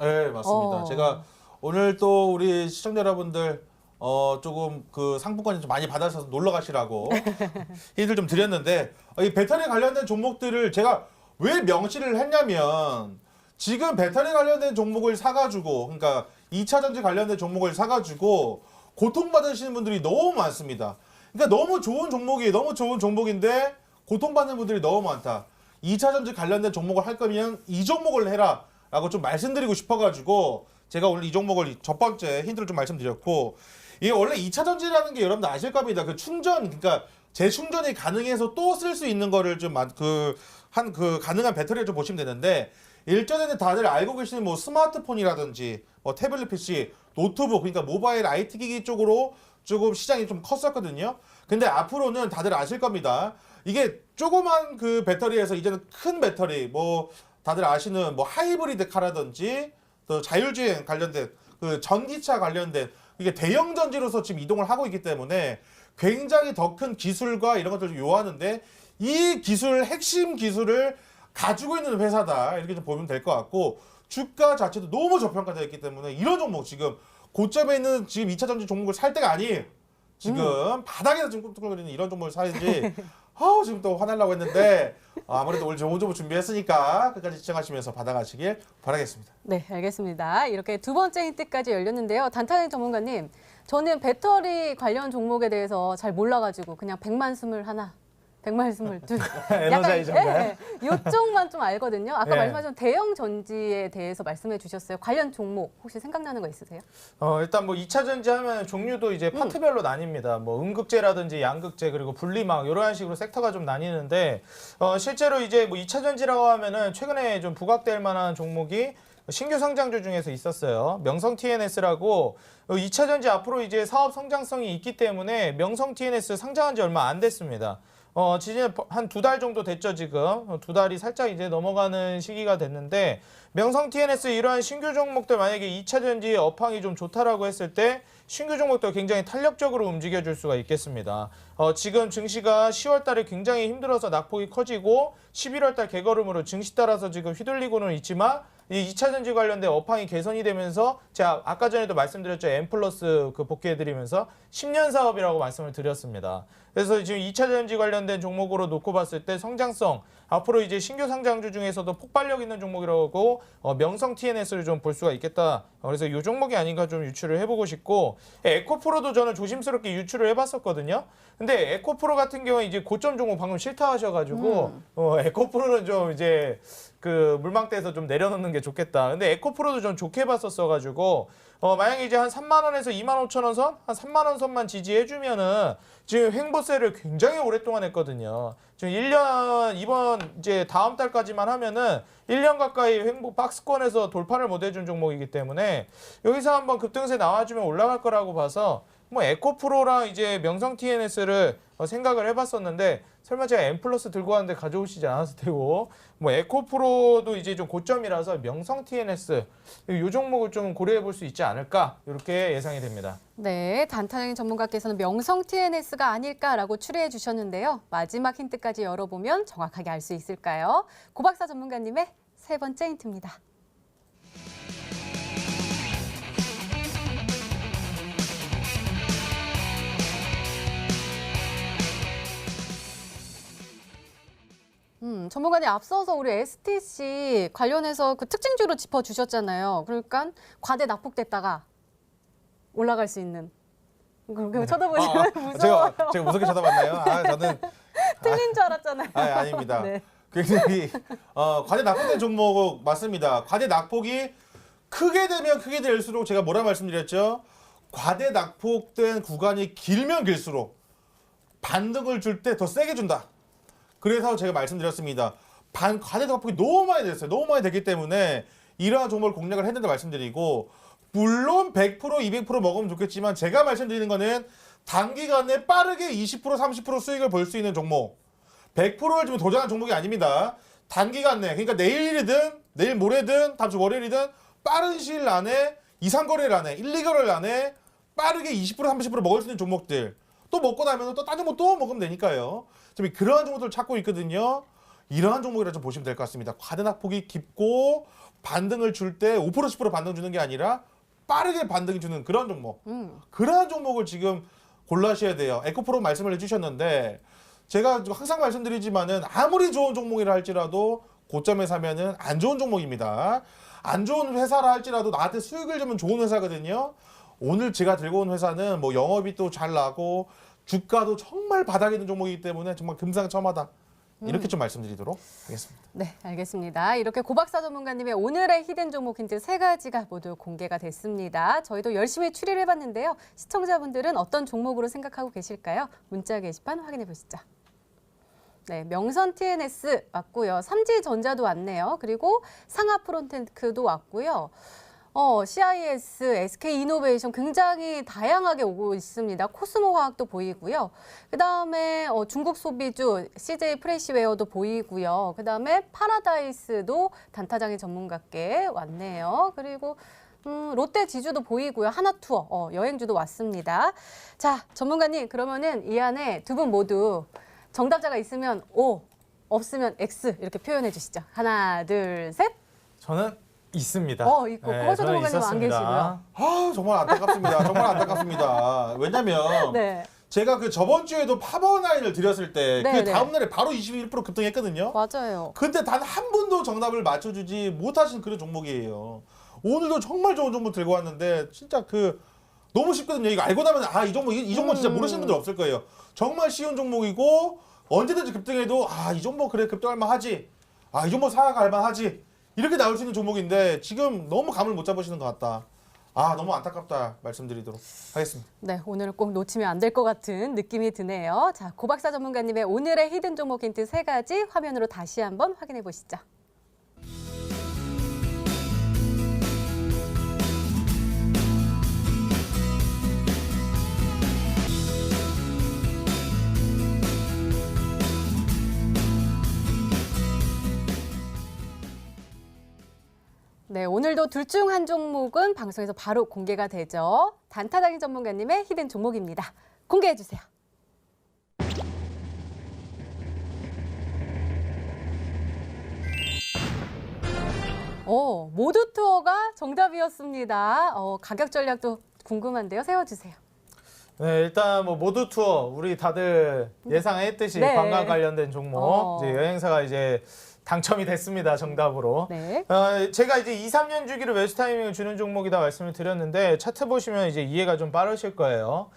네, 맞습니다. 제가 오늘 또 우리 시청자 여러분들 조금 그 상품권이 좀 많이 받아서 놀러 가시라고 힌트를 좀 드렸는데 이 배터리 관련된 종목들을 제가 왜 명시를 했냐면 지금 배터리 관련된 종목을 사가지고, 그러니까 2차 전지 관련된 종목을 사가지고 고통받으시는 분들이 너무 많습니다. 그러니까 너무 좋은 종목이 너무 좋은 종목인데 고통받는 분들이 너무 많다. 2차 전지 관련된 종목을 할 거면 이 종목을 해라 라고 좀 말씀드리고 싶어가지고 제가 오늘 이 종목을 첫 번째 힌트를 좀 말씀드렸고, 이게 원래 2차 전지라는 게 여러분들 아실 겁니다. 그 충전, 그러니까 재충전이 가능해서 또 쓸 수 있는 거를 좀 가능한 배터리를 좀 보시면 되는데, 일전에는 다들 알고 계시는 뭐 스마트폰이라든지 뭐 태블릿 PC, 노트북, 그러니까 모바일 IT 기기 쪽으로 조금 시장이 좀 컸었거든요. 근데 앞으로는 다들 아실 겁니다. 이게 조그만 그 배터리에서 이제는 큰 배터리, 뭐 다들 아시는 뭐 하이브리드 카라든지 또 자율주행 관련된 그 전기차 관련된 이게 대형 전지로서 지금 이동을 하고 있기 때문에 굉장히 더 큰 기술과 이런 것들을 요하는데, 이 기술, 핵심 기술을 가지고 있는 회사다 이렇게 좀 보면 될 것 같고, 주가 자체도 너무 저평가되어 있기 때문에 이런 종목 지금 고점에 있는 지금 2차 전지 종목을 살 때가 아니에요. 지금 바닥에서 지금 꿀꿀거리는 이런 종목을 사야지. 지금 또 화내려고 했는데 아무래도 오늘 좋은 정보 준비했으니까 끝까지 시청하시면서 받아가시길 바라겠습니다. 네, 알겠습니다. 이렇게 두 번째 힌트까지 열렸는데요. 단타님 전문가님, 저는 배터리 관련 종목에 대해서 잘 몰라가지고 그냥 100만 22. 에너자이저인가요? 이쪽만 좀 알거든요. 아까 예. 말씀하신 대형 전지에 대해서 말씀해 주셨어요. 관련 종목 혹시 생각나는 거 있으세요? 일단 뭐 2차 전지 하면 종류도 이제 파트별로 나뉩니다. 뭐 음극재라든지 양극재 그리고 분리막 이런 식으로 섹터가 좀 나뉘는데, 실제로 이제 뭐 2차 전지라고 하면은 최근에 좀 부각될 만한 종목이 신규 상장주 중에서 있었어요. 명성 TNS라고 2차 전지 앞으로 이제 사업 성장성이 있기 때문에 명성 TNS 상장한 지 얼마 안 됐습니다. 지금 한 2달 정도 됐죠, 지금. 2달이 살짝 이제 넘어가는 시기가 됐는데, 명성 TNS 이러한 신규 종목들 만약에 2차 전지 업황이 좀 좋다라고 했을 때 신규 종목들 굉장히 탄력적으로 움직여줄 수가 있겠습니다. 지금 증시가 10월 달에 굉장히 힘들어서 낙폭이 커지고 11월 달 개걸음으로 증시 따라서 지금 휘둘리고는 있지만, 이 2차 전지 관련된 업황이 개선이 되면서 제가 아까 전에도 말씀드렸죠. M+ 그 복귀해드리면서 10년 사업이라고 말씀을 드렸습니다. 그래서 지금 2차 전지 관련된 종목으로 놓고 봤을 때 성장성, 앞으로 이제 신규 상장주 중에서도 폭발력 있는 종목이라고 명성 TNS를 좀 볼 수가 있겠다. 그래서 이 종목이 아닌가 좀 유추를 해보고 싶고, 에코프로도 저는 조심스럽게 유추를 해봤었거든요. 근데 에코프로 같은 경우에 이제 고점 종목 방금 싫다 하셔가지고 에코프로는 좀 이제 그 물망대에서 좀 내려놓는 게 좋겠다. 근데 에코프로도 좀 좋게 봤었어가지고 만약에 이제 한 3만 원에서 2만 5천 원 선, 한 3만 원 선만 지지해주면은 지금 횡보세를 굉장히 오랫동안 했거든요. 지금 1년 이번 이제 다음 달까지만 하면은 1년 가까이 횡보 박스권에서 돌파를 못 해준 종목이기 때문에 여기서 한번 급등세 나와주면 올라갈 거라고 봐서 뭐 에코프로랑 이제 명성 TNS를 생각을 해봤었는데, 설마 제가 M+ 들고 왔는데 가져오시지 않았을 테고, 뭐 에코프로도 이제 좀 고점이라서 명성 TNS 이 종목을 좀 고려해 볼 수 있지 않을까 이렇게 예상이 됩니다. 네, 단타님 전문가께서는 명성 TNS가 아닐까라고 추리해 주셨는데요. 마지막 힌트까지 열어보면 정확하게 알 수 있을까요? 고박사 전문가님의 세 번째 힌트입니다. 전문가님 앞서서 우리 STC 관련해서 그 특징주로 짚어주셨잖아요. 그러니까 과대 낙폭됐다가 올라갈 수 있는. 그렇게 쳐다보시면 무서워요. 제가 무섭게 쳐다봤나요? 저는 틀린 줄 알았잖아요. 아닙니다. 네. 굉장히 과대 낙폭된 종목 맞습니다. 과대 낙폭이 크게 되면 크게 될수록 제가 뭐라 말씀드렸죠? 과대 낙폭된 구간이 길면 길수록 반등을 줄 때 더 세게 준다. 그래서 제가 말씀드렸습니다. 과대 낙폭이 너무 많이 됐어요. 너무 많이 됐기 때문에 이러한 종목을 공략을 했는데 말씀드리고, 물론 100% 200% 먹으면 좋겠지만 제가 말씀드리는 거는 단기간에 빠르게 20% 30% 수익을 볼 수 있는 종목, 100%를 지금 도전한 종목이 아닙니다. 단기간 내, 그러니까 내일이든 내일 모레든 다음 주 월요일이든 빠른 시일 안에 2, 3거래일 안에 1, 2거래일 안에 빠르게 20% 30% 먹을 수 있는 종목들, 또 먹고 나면 또 다른 거 또 먹으면 되니까요. 지금 그러한 종목들을 찾고 있거든요. 이러한 종목이라 좀 보시면 될 것 같습니다. 과대 낙폭이 깊고 반등을 줄 때 5% 10% 반등 주는 게 아니라 빠르게 반등이 주는 그런 종목. 그러한 종목을 지금 골라셔야 돼요. 에코프로 말씀을 해주셨는데, 제가 항상 말씀드리지만은 아무리 좋은 종목이라 할지라도 고점에 사면은 안 좋은 종목입니다. 안 좋은 회사라 할지라도 나한테 수익을 주면 좋은 회사거든요. 오늘 제가 들고 온 회사는 뭐 영업이 또 잘 나고 주가도 정말 바닥에 있는 종목이기 때문에 정말 금상첨화다. 이렇게 좀 말씀드리도록 하겠습니다. 네, 알겠습니다. 이렇게 고박사 전문가님의 오늘의 히든 종목 힌트 3가지가 모두 공개가 됐습니다. 저희도 열심히 추리를 해봤는데요. 시청자분들은 어떤 종목으로 생각하고 계실까요? 문자 게시판 확인해 보시죠. 네, 명선 TNS 왔고요. 삼지전자도 왔네요. 그리고 상하 프론테크도 왔고요. CIS, SK이노베이션 굉장히 다양하게 오고 있습니다. 코스모 화학도 보이고요. 그다음에 중국 소비주 CJ 프레시웨어도 보이고요. 그다음에 파라다이스도 단타장의 전문가께 왔네요. 그리고 롯데 지주도 보이고요. 하나투어 여행주도 왔습니다. 자, 전문가님 그러면은 이 안에 두 분 모두 정답자가 있으면 O, 없으면 X 이렇게 표현해 주시죠. 하나, 둘, 셋. 저는 있습니다. 있고 네, 고박사 저는 전문가님 안 계시고요. 있었습니다. 아, 정말 안타깝습니다. 정말 안타깝습니다. 왜냐면 네, 제가 그 저번 주에도 파버나인을 드렸을 때 그 네, 네. 다음 날에 바로 21% 급등했거든요. 맞아요. 근데 단 한 분도 정답을 맞춰주지 못하신 그런 종목이에요. 오늘도 정말 좋은 종목 들고 왔는데 진짜 그 너무 쉽거든요. 이거 알고 나면 이 종목 진짜 모르시는 분들 없을 거예요. 정말 쉬운 종목이고 언제든지 급등해도 이 종목 그래 급등할 만하지. 이 종목 사갈 만하지. 이렇게 나올 수 있는 종목인데 지금 너무 감을 못 잡으시는 것 같다. 너무 안타깝다 말씀드리도록 하겠습니다. 네, 오늘은 꼭 놓치면 안 될 것 같은 느낌이 드네요. 자, 고박사 전문가님의 오늘의 히든 종목 힌트 3가지 화면으로 다시 한번 확인해 보시죠. 네, 오늘도 둘 중 한 종목은 방송에서 바로 공개가 되죠. 단타장인 전문가님의 히든 종목입니다. 공개해 주세요. 모두 투어가 정답이었습니다. 가격 전략도 궁금한데요. 세워주세요. 네, 일단 뭐 모두 투어 우리 다들 예상했듯이 네. 관광 관련된 종목 이제 여행사가 이제 당첨이 됐습니다. 정답으로. 네. 제가 이제 2, 3년 주기로 매수 타이밍을 주는 종목이다 말씀을 드렸는데 차트 보시면 이제 이해가 좀 빠르실 거예요.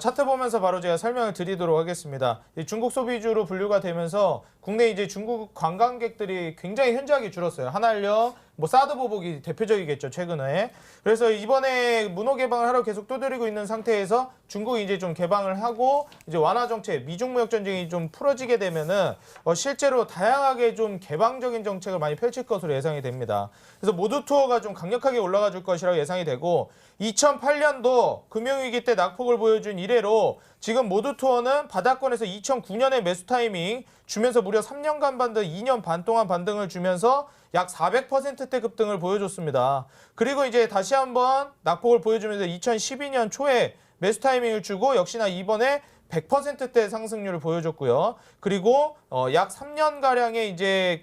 차트 보면서 바로 제가 설명을 드리도록 하겠습니다. 이 중국 소비주로 분류가 되면서 국내 이제 중국 관광객들이 굉장히 현저하게 줄었어요. 한알령, 뭐 사드 보복이 대표적이겠죠, 최근에. 그래서 이번에 문호 개방을 하러 계속 두드리고 있는 상태에서 중국이 이제 좀 개방을 하고 이제 완화 정책, 미중 무역 전쟁이 좀 풀어지게 되면은 실제로 다양하게 좀 개방적인 정책을 많이 펼칠 것으로 예상이 됩니다. 그래서 모두 투어가 좀 강력하게 올라가 줄 것이라고 예상이 되고 2008년도 금융위기 때 낙폭을 보여준 이래로 지금 모두 투어는 바닥권에서 2009년에 매수 타이밍 주면서 무려 3년간 반등, 2년 반 동안 반등을 주면서 약 400%대 급등을 보여줬습니다. 그리고 이제 다시 한번 낙폭을 보여주면서 2012년 초에 매수 타이밍을 주고 역시나 이번에 100%대 상승률을 보여줬고요. 그리고 약 3년가량의 이제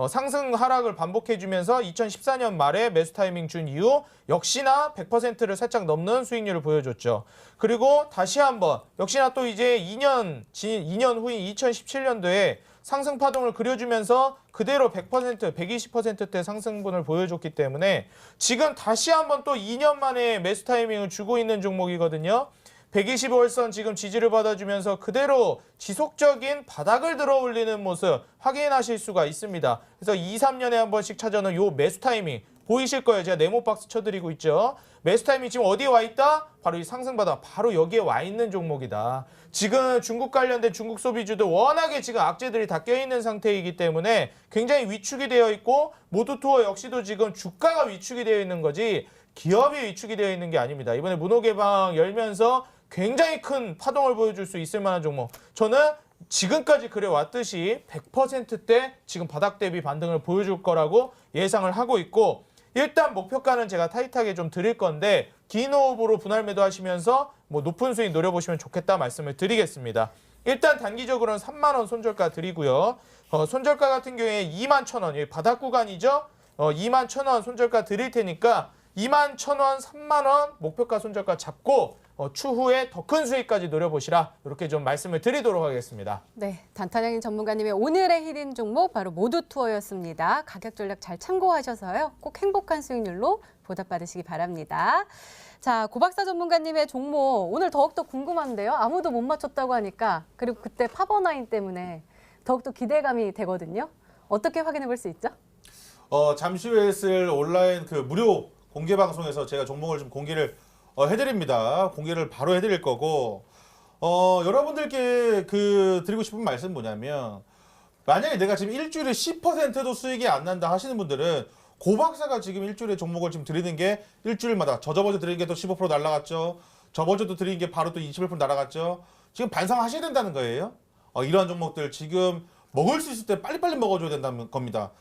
상승 하락을 반복해주면서 2014년 말에 매수 타이밍 준 이후 역시나 100%를 살짝 넘는 수익률을 보여줬죠. 그리고 다시 한번 역시나 또 이제 2년 후인 2017년도에 상승 파동을 그려주면서 그대로 100%, 120%대 상승분을 보여줬기 때문에 지금 다시 한번 또 2년 만에 매수 타이밍을 주고 있는 종목이거든요. 125일선 지금 지지를 받아주면서 그대로 지속적인 바닥을 들어 올리는 모습 확인하실 수가 있습니다. 그래서 2, 3년에 한 번씩 찾아오는 요 매수 타이밍 보이실 거예요. 제가 네모 박스 쳐드리고 있죠. 매수 타이밍 지금 어디에 와 있다? 바로 이 상승바닥 바로 여기에 와 있는 종목이다. 지금 중국 관련된 중국 소비주도 워낙에 지금 악재들이 다 껴있는 상태이기 때문에 굉장히 위축이 되어 있고 모두 투어 역시도 지금 주가가 위축이 되어 있는 거지 기업이 위축이 되어 있는 게 아닙니다. 이번에 문호 개방 열면서 굉장히 큰 파동을 보여줄 수 있을 만한 종목. 저는 지금까지 그래왔듯이 100%대 지금 바닥 대비 반등을 보여줄 거라고 예상을 하고 있고 일단 목표가는 제가 타이트하게 좀 드릴 건데 긴 호흡으로 분할 매도하시면서 뭐 높은 수익 노려보시면 좋겠다 말씀을 드리겠습니다. 일단 단기적으로는 3만 원 손절가 드리고요. 손절가 같은 경우에 2만 1,000원, 바닥 구간이죠. 2만 1,000원 손절가 드릴 테니까 2만 1,000원, 3만 원 목표가 손절가 잡고 추후에 더 큰 수익까지 노려보시라 이렇게 좀 말씀을 드리도록 하겠습니다. 네, 단타장인 전문가님의 오늘의 히든 종목 바로 모두 투어였습니다. 가격 전략 잘 참고하셔서요. 꼭 행복한 수익률로 보답받으시기 바랍니다. 자, 고박사 전문가님의 종목 오늘 더욱더 궁금한데요. 아무도 못 맞췄다고 하니까 그리고 그때 파버나인 때문에 더욱더 기대감이 되거든요. 어떻게 확인해 볼 수 있죠? 잠시 후에 있을 온라인 그 무료 공개 방송에서 제가 종목을 좀 공개를 해드립니다. 공개를 바로 해드릴 거고 여러분들께 드리고 싶은 말씀은 뭐냐면 만약에 내가 지금 일주일에 10%도 수익이 안 난다 하시는 분들은 고박사가 지금 일주일에 종목을 지금 드리는 게 일주일마다 저저번주 드리는 게 또 15% 날라갔죠. 저번주도 드리는 게 바로 또 21% 날아갔죠. 지금 반성하셔야 된다는 거예요. 이러한 종목들 지금 먹을 수 있을 때 빨리빨리 먹어줘야 된다는 겁니다.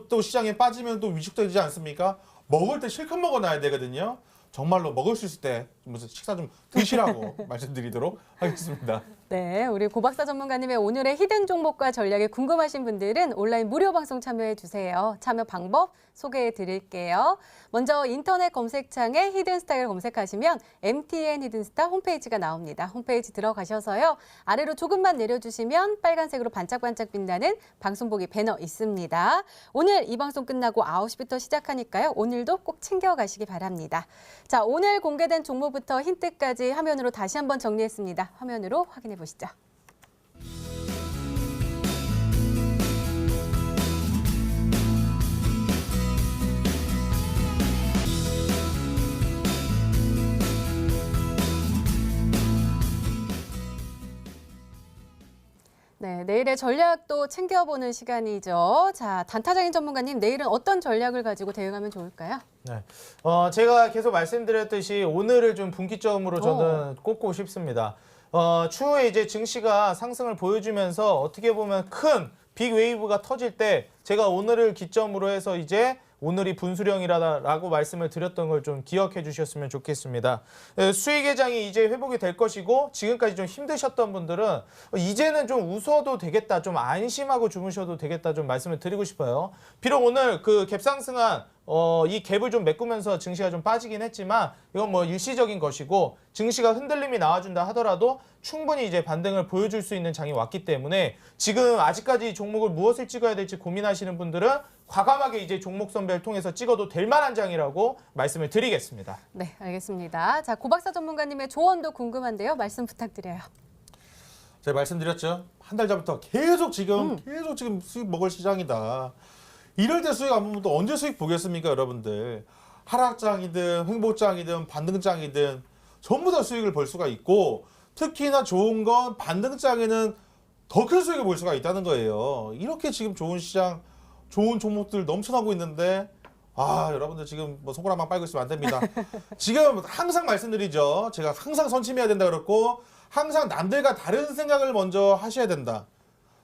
또 시장에 빠지면 또 위축되지 않습니까? 먹을 때 실컷 먹어놔야 되거든요. 정말로 먹을 수 있을 때 무슨 식사 좀 드시라고 말씀드리도록 하겠습니다. 네, 우리 고박사 전문가님의 오늘의 히든 종목과 전략이 궁금하신 분들은 온라인 무료 방송 참여해 주세요. 참여 방법 소개해 드릴게요. 먼저 인터넷 검색창에 히든스타를 검색하시면 MTN 히든스타 홈페이지가 나옵니다. 홈페이지 들어가셔서요. 아래로 조금만 내려주시면 빨간색으로 반짝반짝 빛나는 방송보기 배너 있습니다. 오늘 이 방송 끝나고 9시부터 시작하니까요. 오늘도 꼭 챙겨가시기 바랍니다. 자, 오늘 공개된 종목부터 힌트까지 화면으로 다시 한번 정리했습니다. 화면으로 확인해 보시죠. 네, 내일의 전략도 챙겨보는 시간이죠. 자, 단타장인 전문가님, 내일은 어떤 전략을 가지고 대응하면 좋을까요? 네, 제가 계속 말씀드렸듯이 오늘을 좀 분기점으로 저는 꼽고 싶습니다. 추후에 이제 증시가 상승을 보여주면서 어떻게 보면 큰 빅 웨이브가 터질 때 제가 오늘을 기점으로 해서 이제 오늘이 분수령이라고 말씀을 드렸던 걸 좀 기억해 주셨으면 좋겠습니다. 수익 예장이 이제 회복이 될 것이고 지금까지 좀 힘드셨던 분들은 이제는 좀 웃어도 되겠다, 좀 안심하고 주무셔도 되겠다 좀 말씀을 드리고 싶어요. 비록 오늘 그 갭상승한 이 갭을 좀 메꾸면서 증시가 좀 빠지긴 했지만 이건 뭐 일시적인 것이고 증시가 흔들림이 나와준다 하더라도 충분히 이제 반등을 보여줄 수 있는 장이 왔기 때문에 지금 아직까지 종목을 무엇을 찍어야 될지 고민하시는 분들은 과감하게 이제 종목 선별 통해서 찍어도 될 만한 장이라고 말씀을 드리겠습니다. 네, 알겠습니다. 자, 고박사 전문가님의 조언도 궁금한데요. 말씀 부탁드려요. 제가 말씀드렸죠. 한 달 전부터 계속 지금 수익 먹을 시장이다. 이럴 때 수익 안 보면 또 언제 수익 보겠습니까, 여러분들? 하락장이든 횡보장이든 반등장이든 전부 다 수익을 볼 수가 있고 특히나 좋은 건 반등장에는 더 큰 수익을 볼 수가 있다는 거예요. 이렇게 지금 좋은 시장, 좋은 종목들 넘쳐나고 있는데 여러분들 지금 뭐 손가락만 빨고 있으면 안 됩니다. 지금 항상 말씀드리죠. 제가 항상 선침해야 된다 그랬고 항상 남들과 다른 생각을 먼저 하셔야 된다.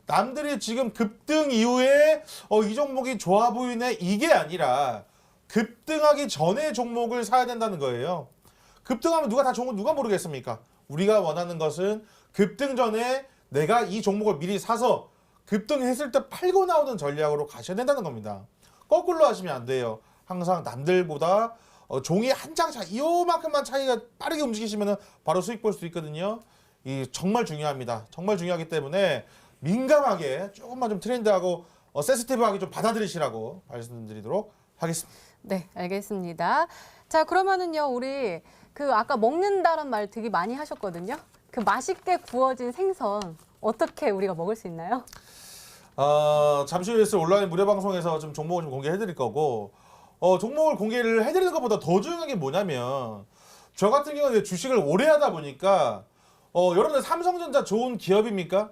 남들이 지금 급등 이후에 이 종목이 좋아 보이네 이게 아니라 급등하기 전에 종목을 사야 된다는 거예요. 급등하면 누가 다 좋은 건 누가 모르겠습니까? 우리가 원하는 것은 급등 전에 내가 이 종목을 미리 사서 급등했을 때 팔고 나오는 전략으로 가셔야 된다는 겁니다. 거꾸로 하시면 안 돼요. 항상 남들보다 종이 한 장 차이, 이만큼만 차이가 빠르게 움직이시면 바로 수익 볼 수 있거든요. 이 정말 중요합니다. 정말 중요하기 때문에 민감하게 조금만 좀 트렌드하고 센시티브하게 좀 받아들이시라고 말씀드리도록 하겠습니다. 네, 알겠습니다. 자, 그러면은요, 우리 아까 먹는다란 말 되게 많이 하셨거든요. 그 맛있게 구워진 생선 어떻게 우리가 먹을 수 있나요? 잠시 후에 있을 온라인 무료 방송에서 좀 종목을 좀 공개해 드릴 거고 종목을 공개를 해드리는 것보다 더 중요한 게 뭐냐면 저 같은 경우는 주식을 오래 하다 보니까 여러분들 삼성전자 좋은 기업입니까?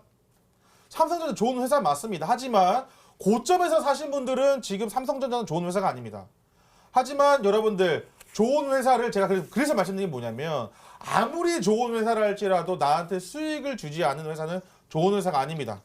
삼성전자 좋은 회사 맞습니다. 하지만 고점에서 사신 분들은 지금 삼성전자는 좋은 회사가 아닙니다. 하지만 여러분들 좋은 회사를 제가 그래서 말씀드린 게 뭐냐면 아무리 좋은 회사를 할지라도 나한테 수익을 주지 않는 회사는 좋은 회사가 아닙니다.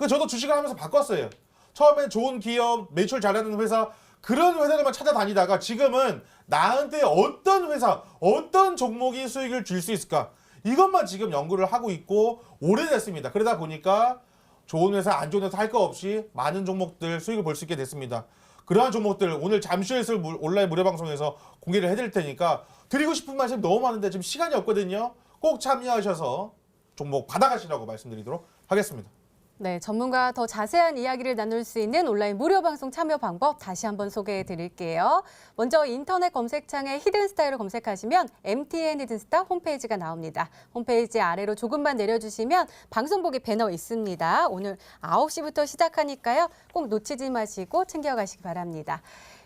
저도 주식을 하면서 바꿨어요. 처음에 좋은 기업, 매출 잘하는 회사 그런 회사들만 찾아다니다가 지금은 나한테 어떤 회사, 어떤 종목이 수익을 줄 수 있을까 이것만 지금 연구를 하고 있고 오래됐습니다. 그러다 보니까 좋은 회사, 안 좋은 회사 할 거 없이 많은 종목들 수익을 볼 수 있게 됐습니다. 그러한 종목들 오늘 잠시 후에 있을 온라인 무료 방송에서 공개를 해드릴 테니까 드리고 싶은 말씀 너무 많은데 지금 시간이 없거든요. 꼭 참여하셔서 종목 받아가시라고 말씀드리도록 하겠습니다. 네, 전문가와 더 자세한 이야기를 나눌 수 있는 온라인 무료 방송 참여 방법 다시 한번 소개해 드릴게요. 먼저 인터넷 검색창에 히든스타를 검색하시면 MTN 히든스타 홈페이지가 나옵니다. 홈페이지 아래로 조금만 내려주시면 방송 보기 배너 있습니다. 오늘 9시부터 시작하니까요. 꼭 놓치지 마시고 챙겨가시기 바랍니다.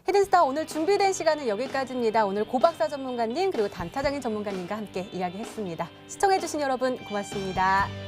히든스타 오늘 준비된 시간은 여기까지입니다. 오늘 고박사 전문가님 그리고 단타장인 전문가님과 함께 이야기했습니다. 시청해주신 여러분 고맙습니다.